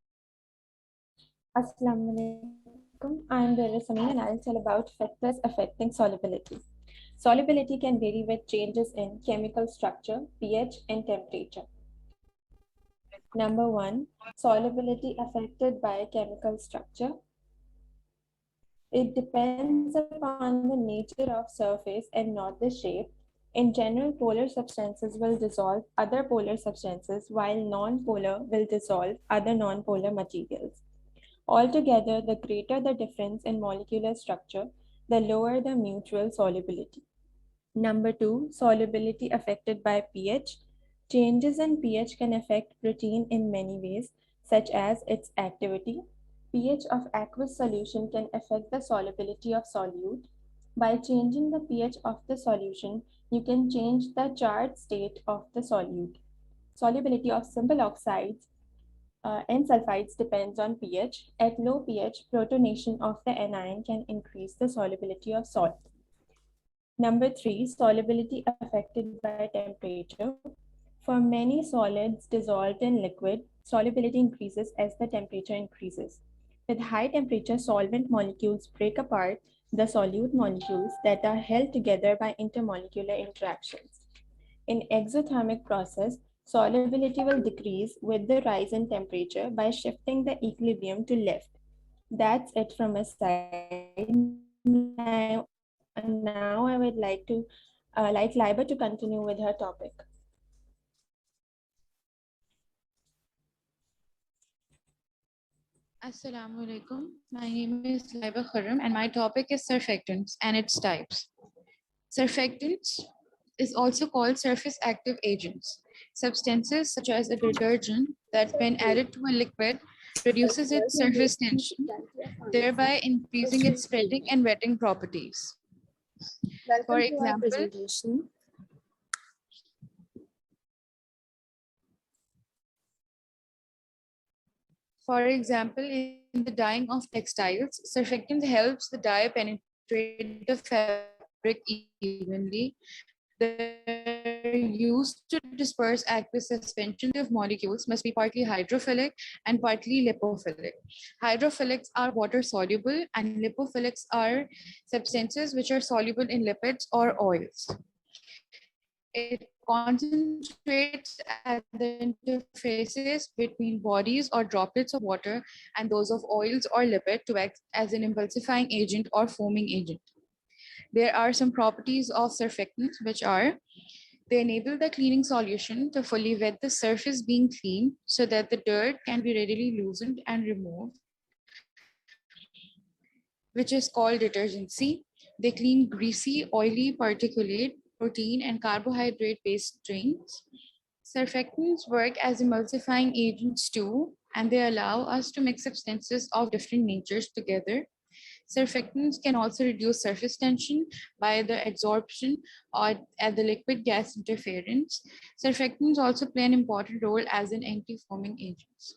Assalamu alaikum. I am Duresmin and I will tell about factors affecting solubility. Solubility can vary with changes in chemical structure, pH, and temperature. Number 1, solubility affected by chemical structure. It depends upon the nature of surface and not the shape. In general, polar substances will dissolve other polar substances, while non-polar will dissolve other non-polar materials. Altogether, the greater the difference in molecular structure, the lower the mutual solubility. Number 2, solubility affected by pH. Changes in pH can affect protein in many ways, such as its activity. pH of aqueous solution can affect the solubility of solute. By changing the pH of the solution, you can change the charged state of the solute. Solubility of simple oxides and sulfides depends on pH. At low pH, protonation of the anion can increase the solubility of salt. Number 3, solubility affected by temperature. For many solids dissolved in liquid, solubility increases as the temperature increases. With high temperature, solvent molecules break apart the solute molecules that are held together by intermolecular interactions. In exothermic process, solubility will decrease with the rise in temperature by shifting the equilibrium to left. That's it from my side. Now I would like Laiba to continue with her topic. Assalamu alaikum. My name is Laiba Khurram and my topic is surfactants and its types. Surfactants is also called surface active agents. Substances such as a detergent that when added to a liquid reduces its surface tension, thereby increasing its spreading and wetting properties. For example, in the dyeing of textiles, surfactant helps the dye penetrate the fabric evenly. They're used to disperse aqueous suspension of molecules must be partly hydrophilic and partly lipophilic. Hydrophilics are water soluble and lipophilics are substances which are soluble in lipids or oils. It concentrates at the interfaces between bodies or droplets of water and those of oils or lipid to act as an emulsifying agent or foaming agent. There are some properties of surfactants which are: they enable the cleaning solution to fully wet the surface being cleaned so that the dirt can be readily loosened and removed, which is called detergency. They clean greasy, oily, particulate, protein, and carbohydrate-based drains. Surfactants work as emulsifying agents too, and they allow us to mix substances of different natures together. Surfactants can also reduce surface tension by the adsorption or at the liquid gas interference. Surfactants also play an important role as an anti-foaming agents.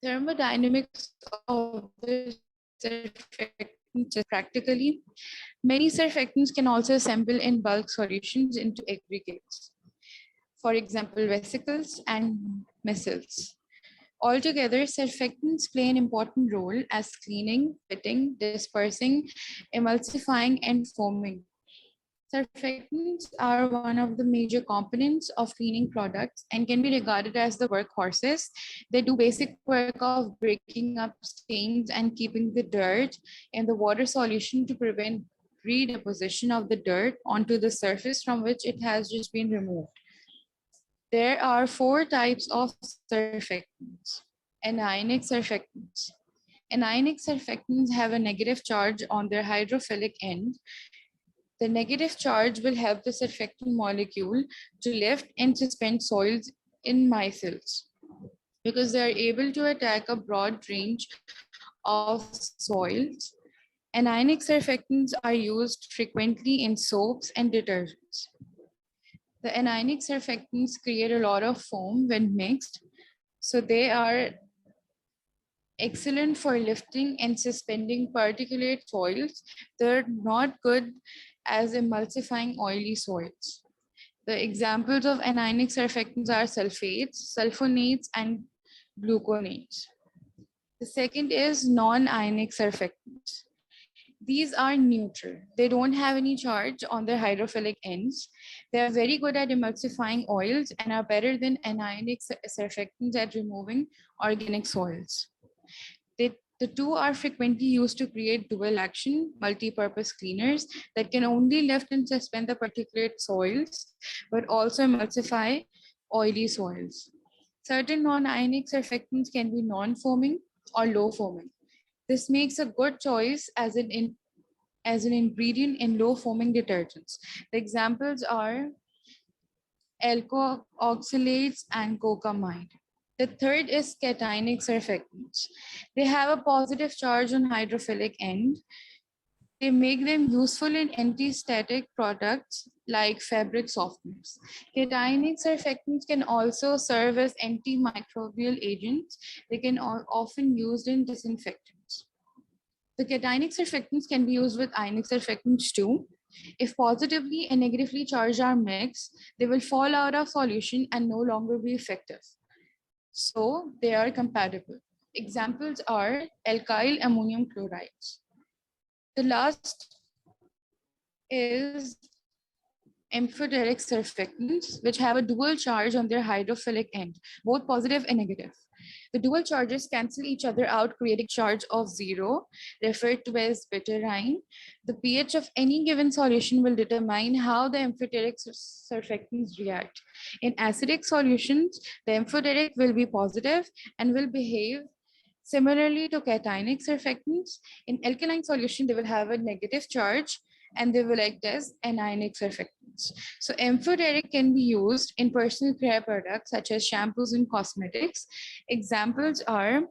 Thermodynamics of the surfactants practically. Many surfactants can also assemble in bulk solutions into aggregates. For example, vesicles and micelles. Altogether, surfactants play an important role as cleaning, wetting, dispersing, emulsifying, and foaming. Surfactants are one of the major components of cleaning products and can be regarded as the workhorses. They do basic work of breaking up stains and keeping the dirt in the water solution to prevent redeposition of the dirt onto the surface from which it has just been removed. There are 4 types of surfactants. Anionic surfactants. Anionic surfactants have a negative charge on their hydrophilic end. The negative charge will help the surfactant molecule to lift and suspend soils in micelles because they are able to attack a broad range of soils. Anionic surfactants are used frequently in soaps and detergents. The anionic surfactants create a lot of foam when mixed, so they are excellent for lifting and suspending particulate soils. They're not good as emulsifying oily soils. The examples of anionic surfactants are sulfates, sulfonates, and gluconates. The second is non-ionic surfactants. These are neutral. They don't have any charge on their hydrophilic ends. They are very good at emulsifying oils and are better than anionic surfactants at removing organic soils. The two are frequently used to create dual action multi-purpose cleaners that can only lift and suspend the particulate soils, but also emulsify oily soils. Certain non-ionic surfactants can be non-foaming or low foaming. This makes a good choice as an ingredient in low foaming detergents. The examples are alcohol oxalates and cocamide. The third is cationic surfactants. They have a positive charge on hydrophilic end. They make them useful in anti-static products like fabric softeners. Cationic surfactants can also serve as antimicrobial agents. They can often used in disinfectants. The cationic surfactants can be used with ionic surfactants too. If positively and negatively charged are mixed, they will fall out of solution and no longer be effective. So they are compatible. Examples are alkyl ammonium chlorides. The last is amphoteric surfactants, which have a dual charge on their hydrophilic end, both positive and negative. The dual charges cancel each other out, creating charge of 0, referred to as bitterine. The pH of any given solution will determine how the amphoteric surfactants react. In acidic solutions, the amphoteric will be positive and will behave similarly to cationic surfactants. In alkaline solution, they will have a negative charge and they will act as anionic surfactants. So amphoteric can be used in personal care products such as shampoos and cosmetics. Examples are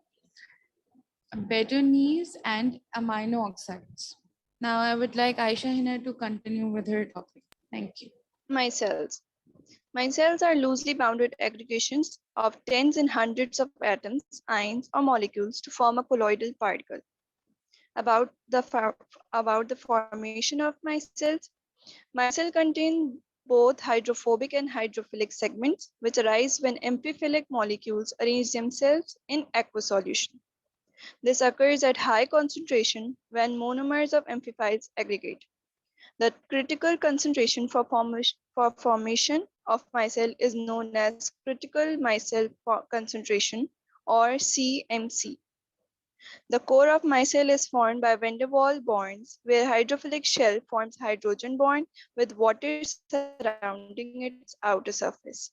betones and amino oxides. Now I would like Aisha Hina to continue with her topic. Thank you. Micelles. Micelles are loosely bounded aggregations of tens and hundreds of atoms, ions, or molecules to form a colloidal particle. About the formation of micelles. Micelles contain both hydrophobic and hydrophilic segments, which arise when amphiphilic molecules arrange themselves in aqueous solution. This occurs at high concentration when monomers of amphiphiles aggregate. The critical concentration for formation of micelle is known as critical micelle concentration, or CMC. The core of micelle is formed by van der Waals bonds, where hydrophilic shell forms hydrogen bond with water surrounding its outer surface.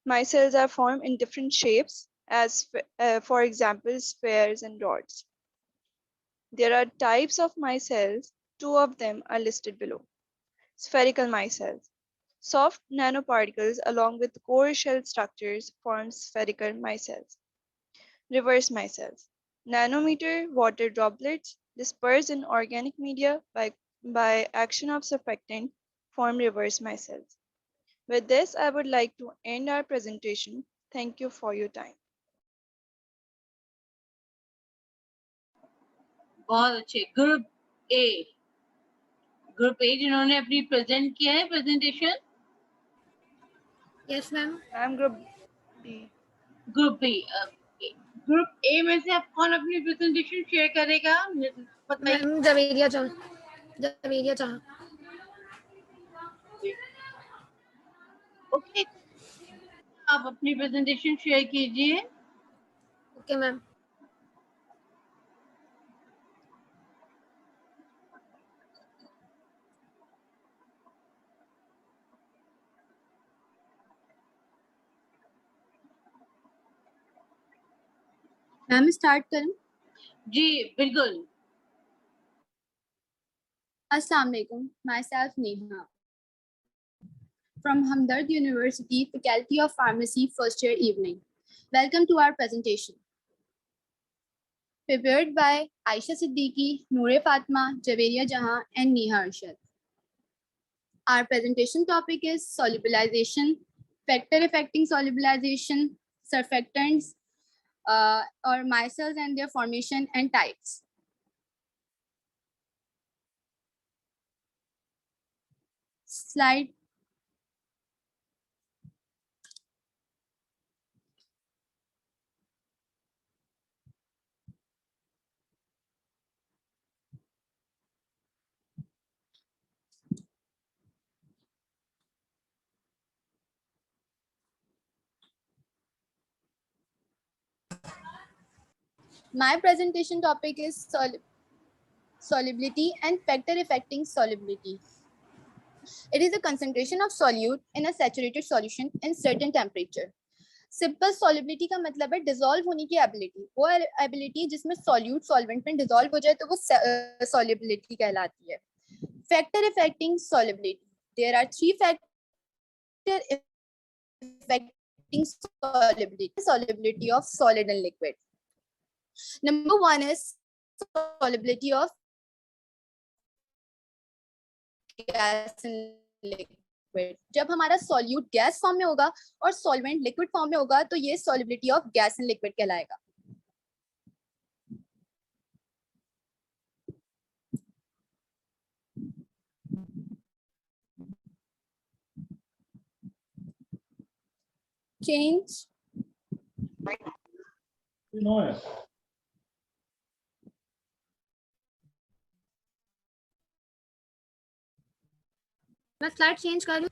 Micelles are formed in different shapes, as for example, spheres and rods. There are types of micelles. Two of them are listed below. Spherical micelles. Soft nanoparticles along with core shell structures form spherical micelles. Reverse micelles. Nanometer water droplets dispersed in organic media by action of surfactant form reverse micelles. With this, I would like to end our presentation. Thank you for your time. बहुत अच्छे. Group A जिन्होंने अपनी present किया है presentation. Yes ma'am. Ma'am group B. Group B. Group A में से आप कौन अपनी प्रेजेंटेशन शेयर करेगा? मैम जवेरिया चाह. ओके, आप अपनी प्रेजेंटेशन शेयर कीजिए. Okay ma'am. मैम स्टार्ट करें. जी बिल्कुल। Assalamu alaikum. Myself Neha from Hamdard University, Faculty of Pharmacy, first year evening. Welcome to our presentation. Prepared by Aisha Siddiqui, Noor Fatma, Javeria Jahan, and Neha Arshad. Our presentation topic is solubilization, factor affecting solubilization, surfactants, or micelles and their formation and types. Slide. My presentation topic is solubility and factor affecting solubility. It is a concentration of solute in a saturated solution in certain temperature. Simple solubility का मतलब है dissolve होने की ability. वो ability जिसमें solute solvent में dissolve हो जाए तो वो solubility कहलाती है. Factor affecting solubility. There are three factors affecting solubility of solid and liquid. Number one is solubility of gas and liquid. जब हमारा solute gas form में होगा और solvent liquid form में होगा तो ये solubility of gas and liquid कहलाएगा. Change. मैं स्लाइड चेंज कर लूं.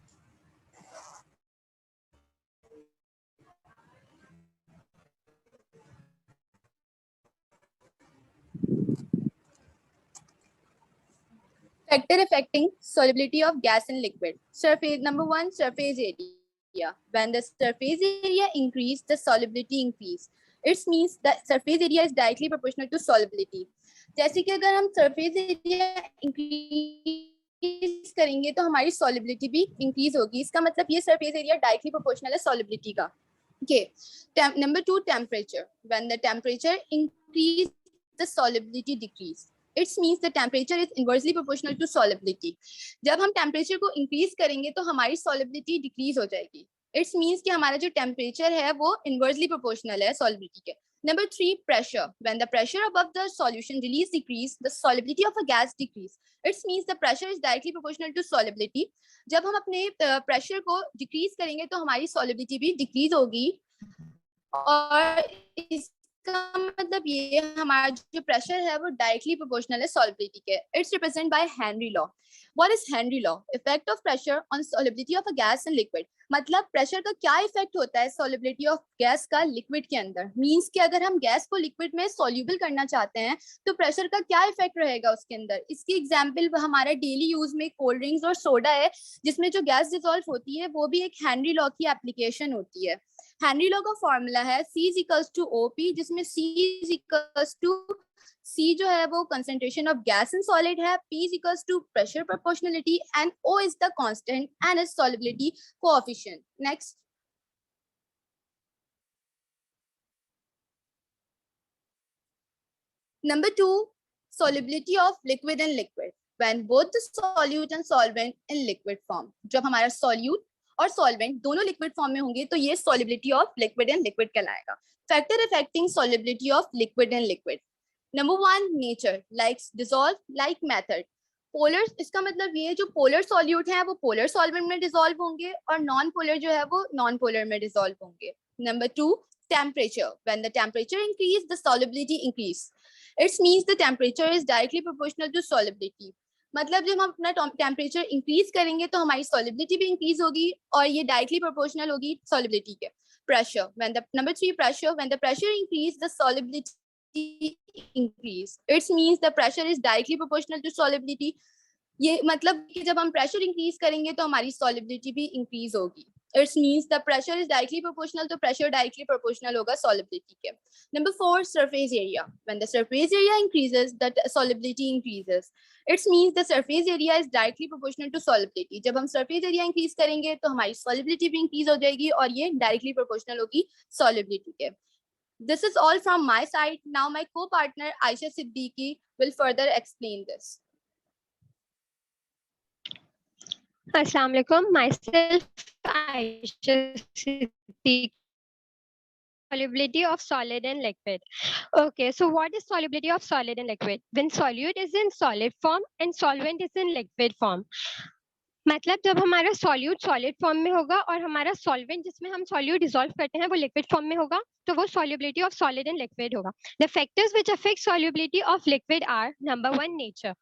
Factor affecting solubility of gas and liquid. Surface. Number one, surface area. When the surface area increase, the solubility increase. It means that surface area is directly proportional to solubility. जैसे कि अगर हम surface area increase करेंगे तो हमारी solubility भी increase होगी. इसका मतलब ये surface area directly proportional है solubility का. Okay. Number two, temperature. When the temperature increase, the solubility decrease. It means the temperature is inversely proportional to solubility. जब हम temperature को increase करेंगे तो हमारी solubility decrease हो जाएगी. It means कि हमारा जो temperature है वो inversely proportional है solubility के. Number three, pressure. When the pressure above the solution release decrease, the solubility of a gas decrease. It means the pressure is directly proportional to solubility. जब हम अपने pressure को decrease करेंगे तो हमारी solubility भी decrease होगी. और इसका मतलब ये हमारा जो प्रेशर है वो डायरेक्टली प्रोपोर्शनल है सॉल्युबिलिटी के. It's represent by Henry law. What is Henry law? Effect of pressure on solubility of a gas and liquid. मतलब प्रेशर का क्या इफेक्ट होता है सॉल्युबिलिटी ऑफ गैस का लिक्विड के अंदर. मींस कि अगर हम गैस को लिक्विड में सॉल्युबल करना चाहते हैं तो प्रेशर का क्या इफेक्ट रहेगा उसके अंदर. इसकी एग्जांपल हमारा डेली यूज में कोल्ड ड्रिंक्स और सोडा है जिसमें जो गैस डिसॉल्व होती है वो भी एक हेनरी लॉ की एप्लीकेशन होती है. हेनरी लॉ का फॉर्मूला है C is equals to OP, जिसमें C is equals to C जो है वो concentration of gas and solid है, P is equals to pressure proportionality and O is the constant and is solubility coefficient. Next. Number two, solubility of liquid and liquid. When both the solute and solvent in liquid form. जब हमारा solute और solvent दोनों liquid form में होंगे तो ये solubility of liquid and liquid कहलाएगा. Factor affecting solubility of liquid and liquid. Number one, nature, like dissolve, like method. Polar, इसका मतलब ये जो polar solute है वो polar solvent में dissolve होंगे और non-polar जो है वो non-polar में dissolve होंगे. Number two, temperature. When the temperature increase, the solubility increase. It means the temperature is directly proportional to solubility. मतलब जब हम अपना टेम्परेचर इंक्रीज करेंगे तो हमारी सॉल्युबिलिटी भी इंक्रीज होगी और ये डायरेक्टली प्रोपोर्शनल होगी सॉल्युबिलिटी के. Pressure, when the number 3 pressure, when the pressure increase the solubility increase. It's means the pressure is directly proportional to solubility. ये मतलब कि जब हम प्रेशर इंक्रीज करेंगे तो हमारी सॉल्युबिलिटी भी इंक्रीज होगी. It means the pressure is directly proportional to pressure directly proportional होगा solubility के. Number 4, surface area. When the surface area increases, the solubility increases. It means the surface area is directly proportional to solubility. जब हम surface area increase करेंगे तो हमारी solubility भी increase हो जाएगी और ये directly proportional होगी solubility के. This is all from my side. Now my co-partner Aisha Siddiqui will further explain this. Assalamu alaikum. Myself Aisha Siddiqui. Solubility of solid and liquid. Okay, so what is solubility of solid and liquid? When solute is in solid form and solvent is in liquid form. मतलब जब हमारा solute solid form में होगा और हमारा solvent जिसमें हम solute dissolve करते हैं वो लिक्विड फॉर्म में होगा तो वो solubility of solid and liquid होगा. The factors which affect solubility of liquid are number 1 nature.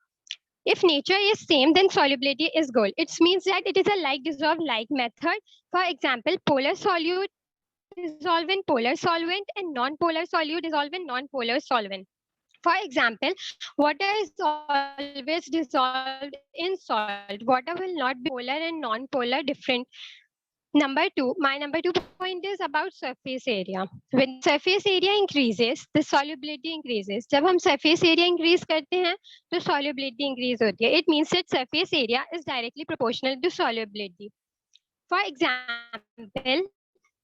If nature is same, then solubility is goal. It means that it is a like dissolve like method. For example, polar solute dissolve in polar solvent and non-polar solute dissolve in non-polar solvent. For example, water is always dissolved in salt. Water will not be polar and non-polar different. Number 2, my number 2 point is about surface area. When surface area increases, the solubility increases. जब हम surface area increase करते हैं, तो solubility increase होती है. It means that surface area is directly proportional to solubility. For example,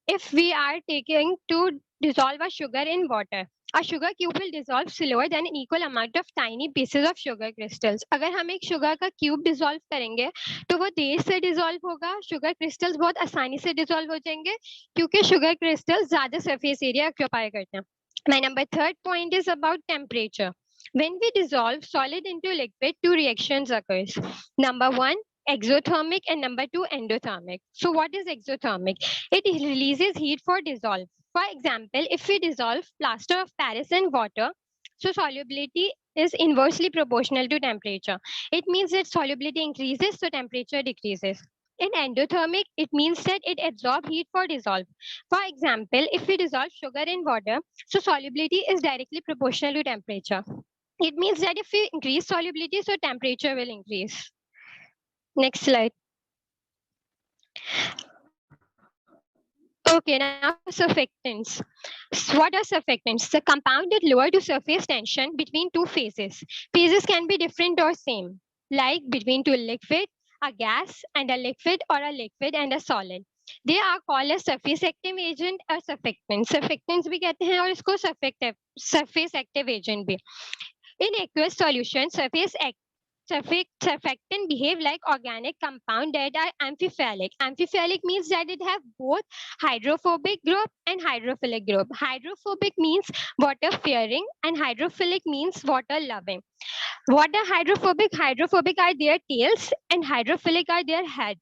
if we are taking to dissolve a sugar in water, a sugar cube will dissolve slower than an equal amount of tiny pieces of sugar crystals. अगर हम एक sugar का cube dissolve करेंगे तो वो देर से dissolve होगा. Sugar crystals बहुत आसानी से dissolve हो जाएंगे क्योंकि sugar crystals ज़्यादा surface area occupy करते हैं. My number 3rd point is about temperature. When we dissolve solid into liquid, 2 reactions occurs. Number 1, exothermic, and number 2, endothermic. So what is exothermic? It releases heat for dissolve. For example, if we dissolve plaster of Paris in water, so solubility is inversely proportional to temperature. It means that solubility increases, so temperature decreases. In endothermic, it means that it absorbs heat for dissolve. For example, if we dissolve sugar in water, so solubility is directly proportional to temperature. It means that if we increase solubility, so temperature will increase. Next slide. Okay, now surfactants. What are surfactants? The compound that lower to surface tension between two phases. Phases can be different or same, like between two liquid, a gas and a liquid, or a liquid and a solid. They are called as surface active agent or surfactants. Surfactants भी कहते हैं और इसको surface active agent भी. In aqueous solution, surfactant behave like organic compound that are amphiphilic. Amphiphilic means that it have both hydrophobic group and hydrophilic group. Hydrophobic means water fearing and hydrophilic means water loving. What are hydrophobic? Hydrophobic are their tails and hydrophilic are their head.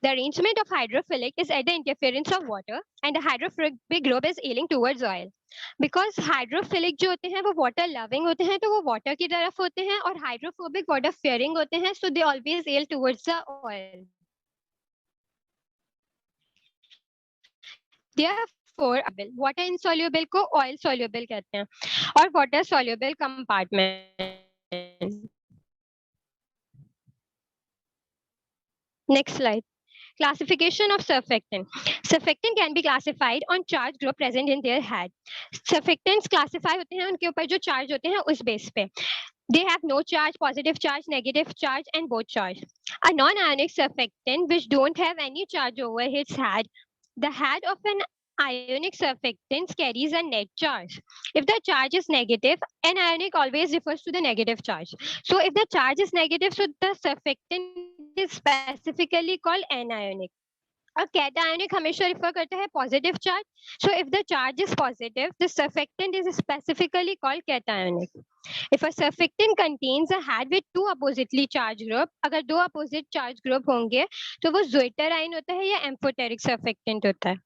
The arrangement of hydrophilic is at the interference of water and the hydrophobic group is ailing towards oil. Because hydrophilic जो होते हैं वो water loving होते हैं तो वो water की तरफ होते हैं और hydrophobic water fearing होते हैं so they always ail towards the oil. Therefore, water insoluble को oil soluble कहते हैं और water soluble compartment. Next slide. Classification of surfactant. Surfactant can be classified on charge group present in their head. Surfactants classify होते हैं उनके ऊपर जो charge होते हैं उस base पे. They have no charge, positive charge, negative charge, and both charge. A non-ionic surfactant which don't have any charge over its head. The head of an ionic surfactant carries a net charge. If the charge is negative, anionic always refers to the negative charge. So if the charge is negative, so the surfactant is specifically called anionic. A cationic हमेशा refer करता है positive charge. So if the charge is positive, the surfactant is specifically called cationic. If a surfactant contains a head with two oppositely charged group, अगर दो opposite charge group होंगे, तो वो zwitterion होता है या amphoteric surfactant होता है.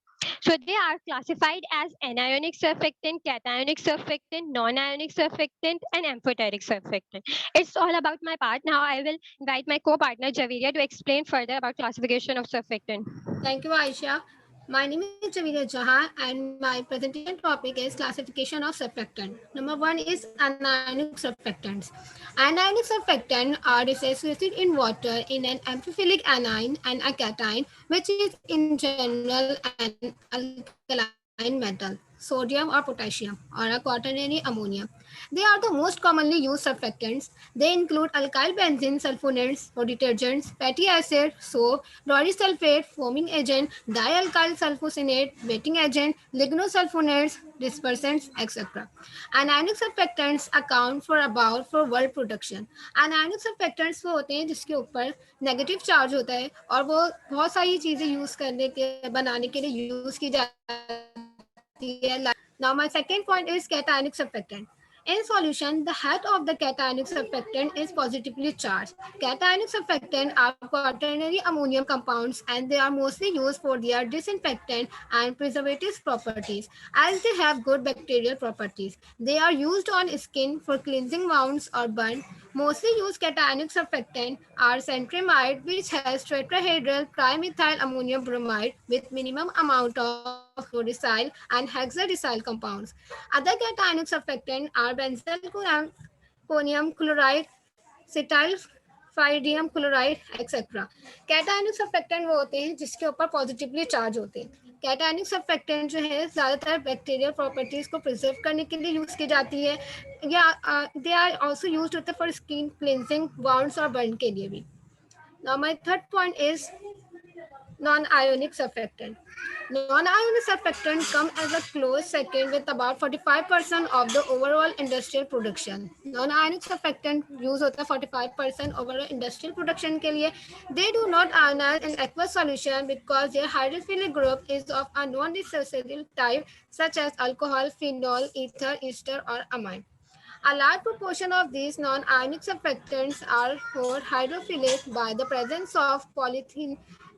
So they are classified as anionic surfactant, cationic surfactant, non-ionic surfactant, and amphoteric surfactant. It's all about my part. Now I will invite my co-partner Javeria to explain further about classification of surfactant. Thank you, Aisha. My name is Javeeda Jahan and my presentation topic is classification of surfactant. Number one is anionic surfactants. Anionic surfactants are dissociated in water in an amphiphilic anion and a cation, which is in general an alkaline metal, sodium or potassium, or a quaternary ammonia. They are the most commonly used surfactants. They include alkyl benzene, sulfonates or detergents, fatty acid, soap, chloride sulfate, foaming agent, dialkyl sulfosinate, wetting agent, lignosulfonates, dispersants, etc. Anionic surfactants account for about for world production. Anionic surfactants वो होते हैं जिसके ऊपर negative charge होता है और वो बहुत सारी चीजें यूज करने के बनाने के लिए यूज की जाती है. Now my second point is cationic surfactant. In solution, the head of the cationic surfactant is positively charged. Cationic surfactants are quaternary ammonium compounds and they are mostly used for their disinfectant and preservative properties as they have good bacterial properties. They are used on skin for cleansing wounds or burn. Mostly used cationic surfactants are cetrimide, which has tetrahedral trimethyl ammonium bromide with minimum amount of fluorodecyl and hexadecyl compounds. Other cationic surfactants are benzalkonium chloride, cetylphidium chloride, etc. Cationic surfactant वो होते हैं जिसके ऊपर positively charge होते हैं. Cationic surfactant जो है ज़्यादातर बैक्टीरियल प्रॉपर्टीज़ को प्रिजर्व करने के लिए यूज़ की जाती है या दे आर आल्सो यूज्ड होते हैं फॉर स्किन क्लिनजिंग, वाउंड्स और बर्न के लिए भी. Now my third point is non-ionic surfactant. Non-ionic surfactant come as a close second with about 45% of the overall industrial production. Non-ionic surfactant use होता है 45% overall industrial production के लिए. They do not ionize in aqueous solution because their hydrophilic group is of a non-dissociable type such as alcohol, phenol, ether, ester or amine. A large proportion of these non-ionic surfactants are more hydrophilic by the presence of polyethylene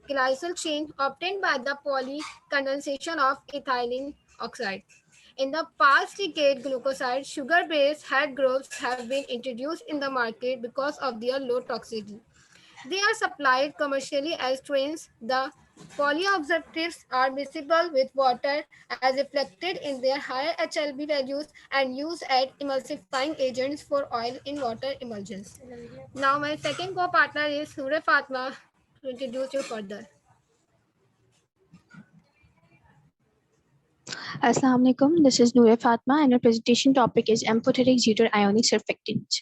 glycol chain obtained by the polycondensation of ethylene oxide. In the past decade, glucoside sugar-based head groups have been introduced in the market because of their low toxicity. They are supplied commercially as trains. The polyabsorptives are miscible with water as reflected in their higher HLB values and used as emulsifying agents for oil in water emulsions. Now my second co-partner is Noor Fatma to introduce you further. Assalamu alaikum. This is Noor Fatma and our presentation topic is amphoteric zero ionic surfactants.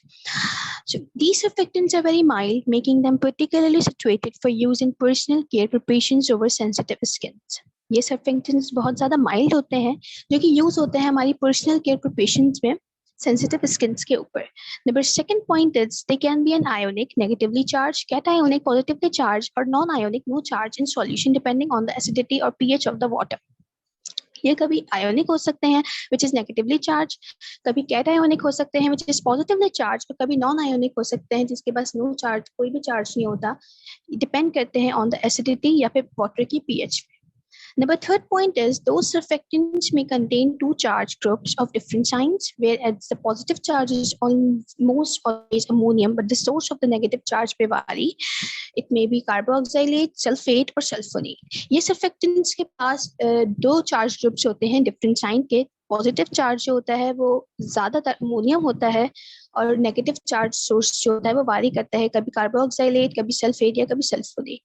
So these surfactants are very mild, making them particularly situated for use in personal care preparations over sensitive skins. ये surfactants बहुत ज़्यादा mild होते हैं जो कि use होते हैं हमारी personal care preparations में sensitive skins के ऊपर. Number second point is they can be an ionic, negatively charged, cationic, positively charged, or non-ionic, no charge in solution depending on the acidity or pH of the water. ये कभी ionic हो सकते हैं which is negatively charged, कभी cationic हो सकते हैं which is positively charged, और कभी non-ionic हो सकते हैं जिसके पास no charge, कोई भी charge नहीं होता. Depend करते हैं on the acidity या फिर water की pH. Number third point is those surfactants may contain two charge groups of different signs, whereas the positive charge is almost always ammonium, but the source of the negative charge may vary. It may be carboxylate, sulfate or sulfonate. ये surfactants के पास दो charge groups होते हैं different sign के. Positive charge जो होता है वो ज़्यादातर ammonium होता है और negative charge source जो होता है वो vary करता है, कभी carboxylate, कभी sulfate या कभी sulfonate.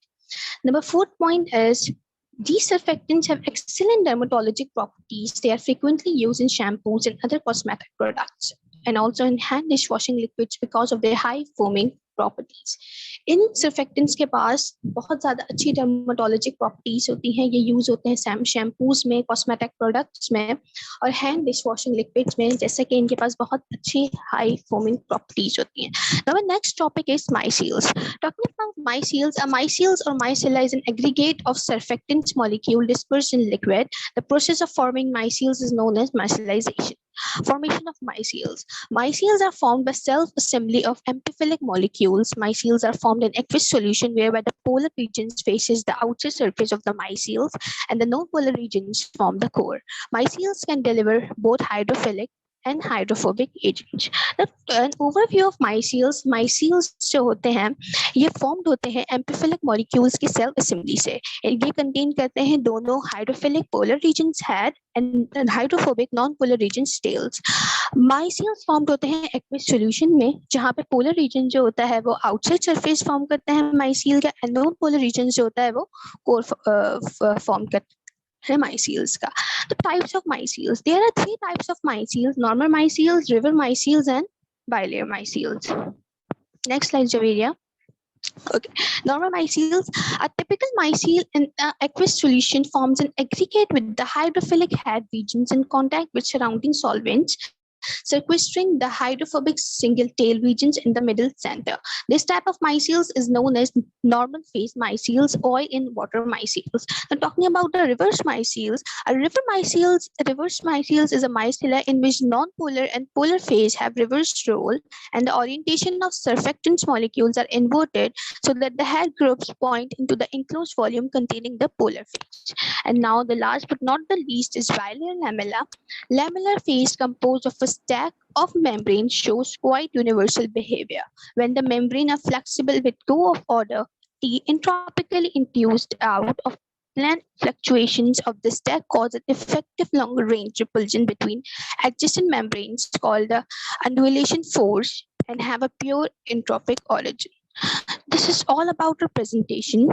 Number fourth point is these surfactants have excellent dermatologic properties. They are frequently used in shampoos and other cosmetic products and also in hand dishwashing liquids because of their high foaming properties. In surfactants के पास बहुत ज़्यादा अच्छी dermatologic properties होती हैं. ये use होते हैं shampoos में, cosmetic products में और hand dishwashing liquids में, जैसे कि इनके पास बहुत अच्छी high foaming properties होती हैं. Now the next topic is micelles. Talking about micelles, a micelles or micella is an aggregate of surfactants molecule dispersed in liquid. The process of forming micelles is known as micellization. Formation of micelles. Micelles are formed by self-assembly of amphiphilic molecules. Micelles are formed in aqueous solution whereby the polar regions faces the outer surface of the micelles and the non-polar regions form the core. Micelles can deliver both hydrophilic and hydrophobic agents. An overview of micelles. Micelles जो होते हैं ये formed होते हैं amphiphilic molecules की cell assembly से. ये contain करते हैं दोनों hydrophilic polar regions head and hydrophobic non-polar regions tails. Micelles formed होते हैं aqueous solution में, जहाँ पे polar region जो होता है वो outside surface form करते हैं micelle का, and non-polar region जो होता है वो core form करते हैं micelles का. The types of micelles. There are 3 types of micelles: normal micelles, river micelles, and bilayer micelles. Next slide, Javeria. Okay, normal micelles. A typical micelle in aqueous solution forms an aggregate with the hydrophilic head regions in contact with surrounding solvents, sequestering the hydrophobic single tail regions in the middle center. This type of micelles is known as normal phase micelles or in water micelles. Now, talking about the reverse micelles, a reverse micelles is a micella in which non-polar and polar phase have reversed role, and the orientation of surfactants molecules are inverted so that the head groups point into the enclosed volume containing the polar phase. And now the last but not the least is bilayer lamella. Lamellar phase composed of a stack of membranes shows quite universal behavior. When the membrane are flexible with go of order T entropically induced out of planned fluctuations of the stack cause an effective longer range repulsion between adjacent membranes called the undulation force and have a pure entropic origin. This is all about our presentation.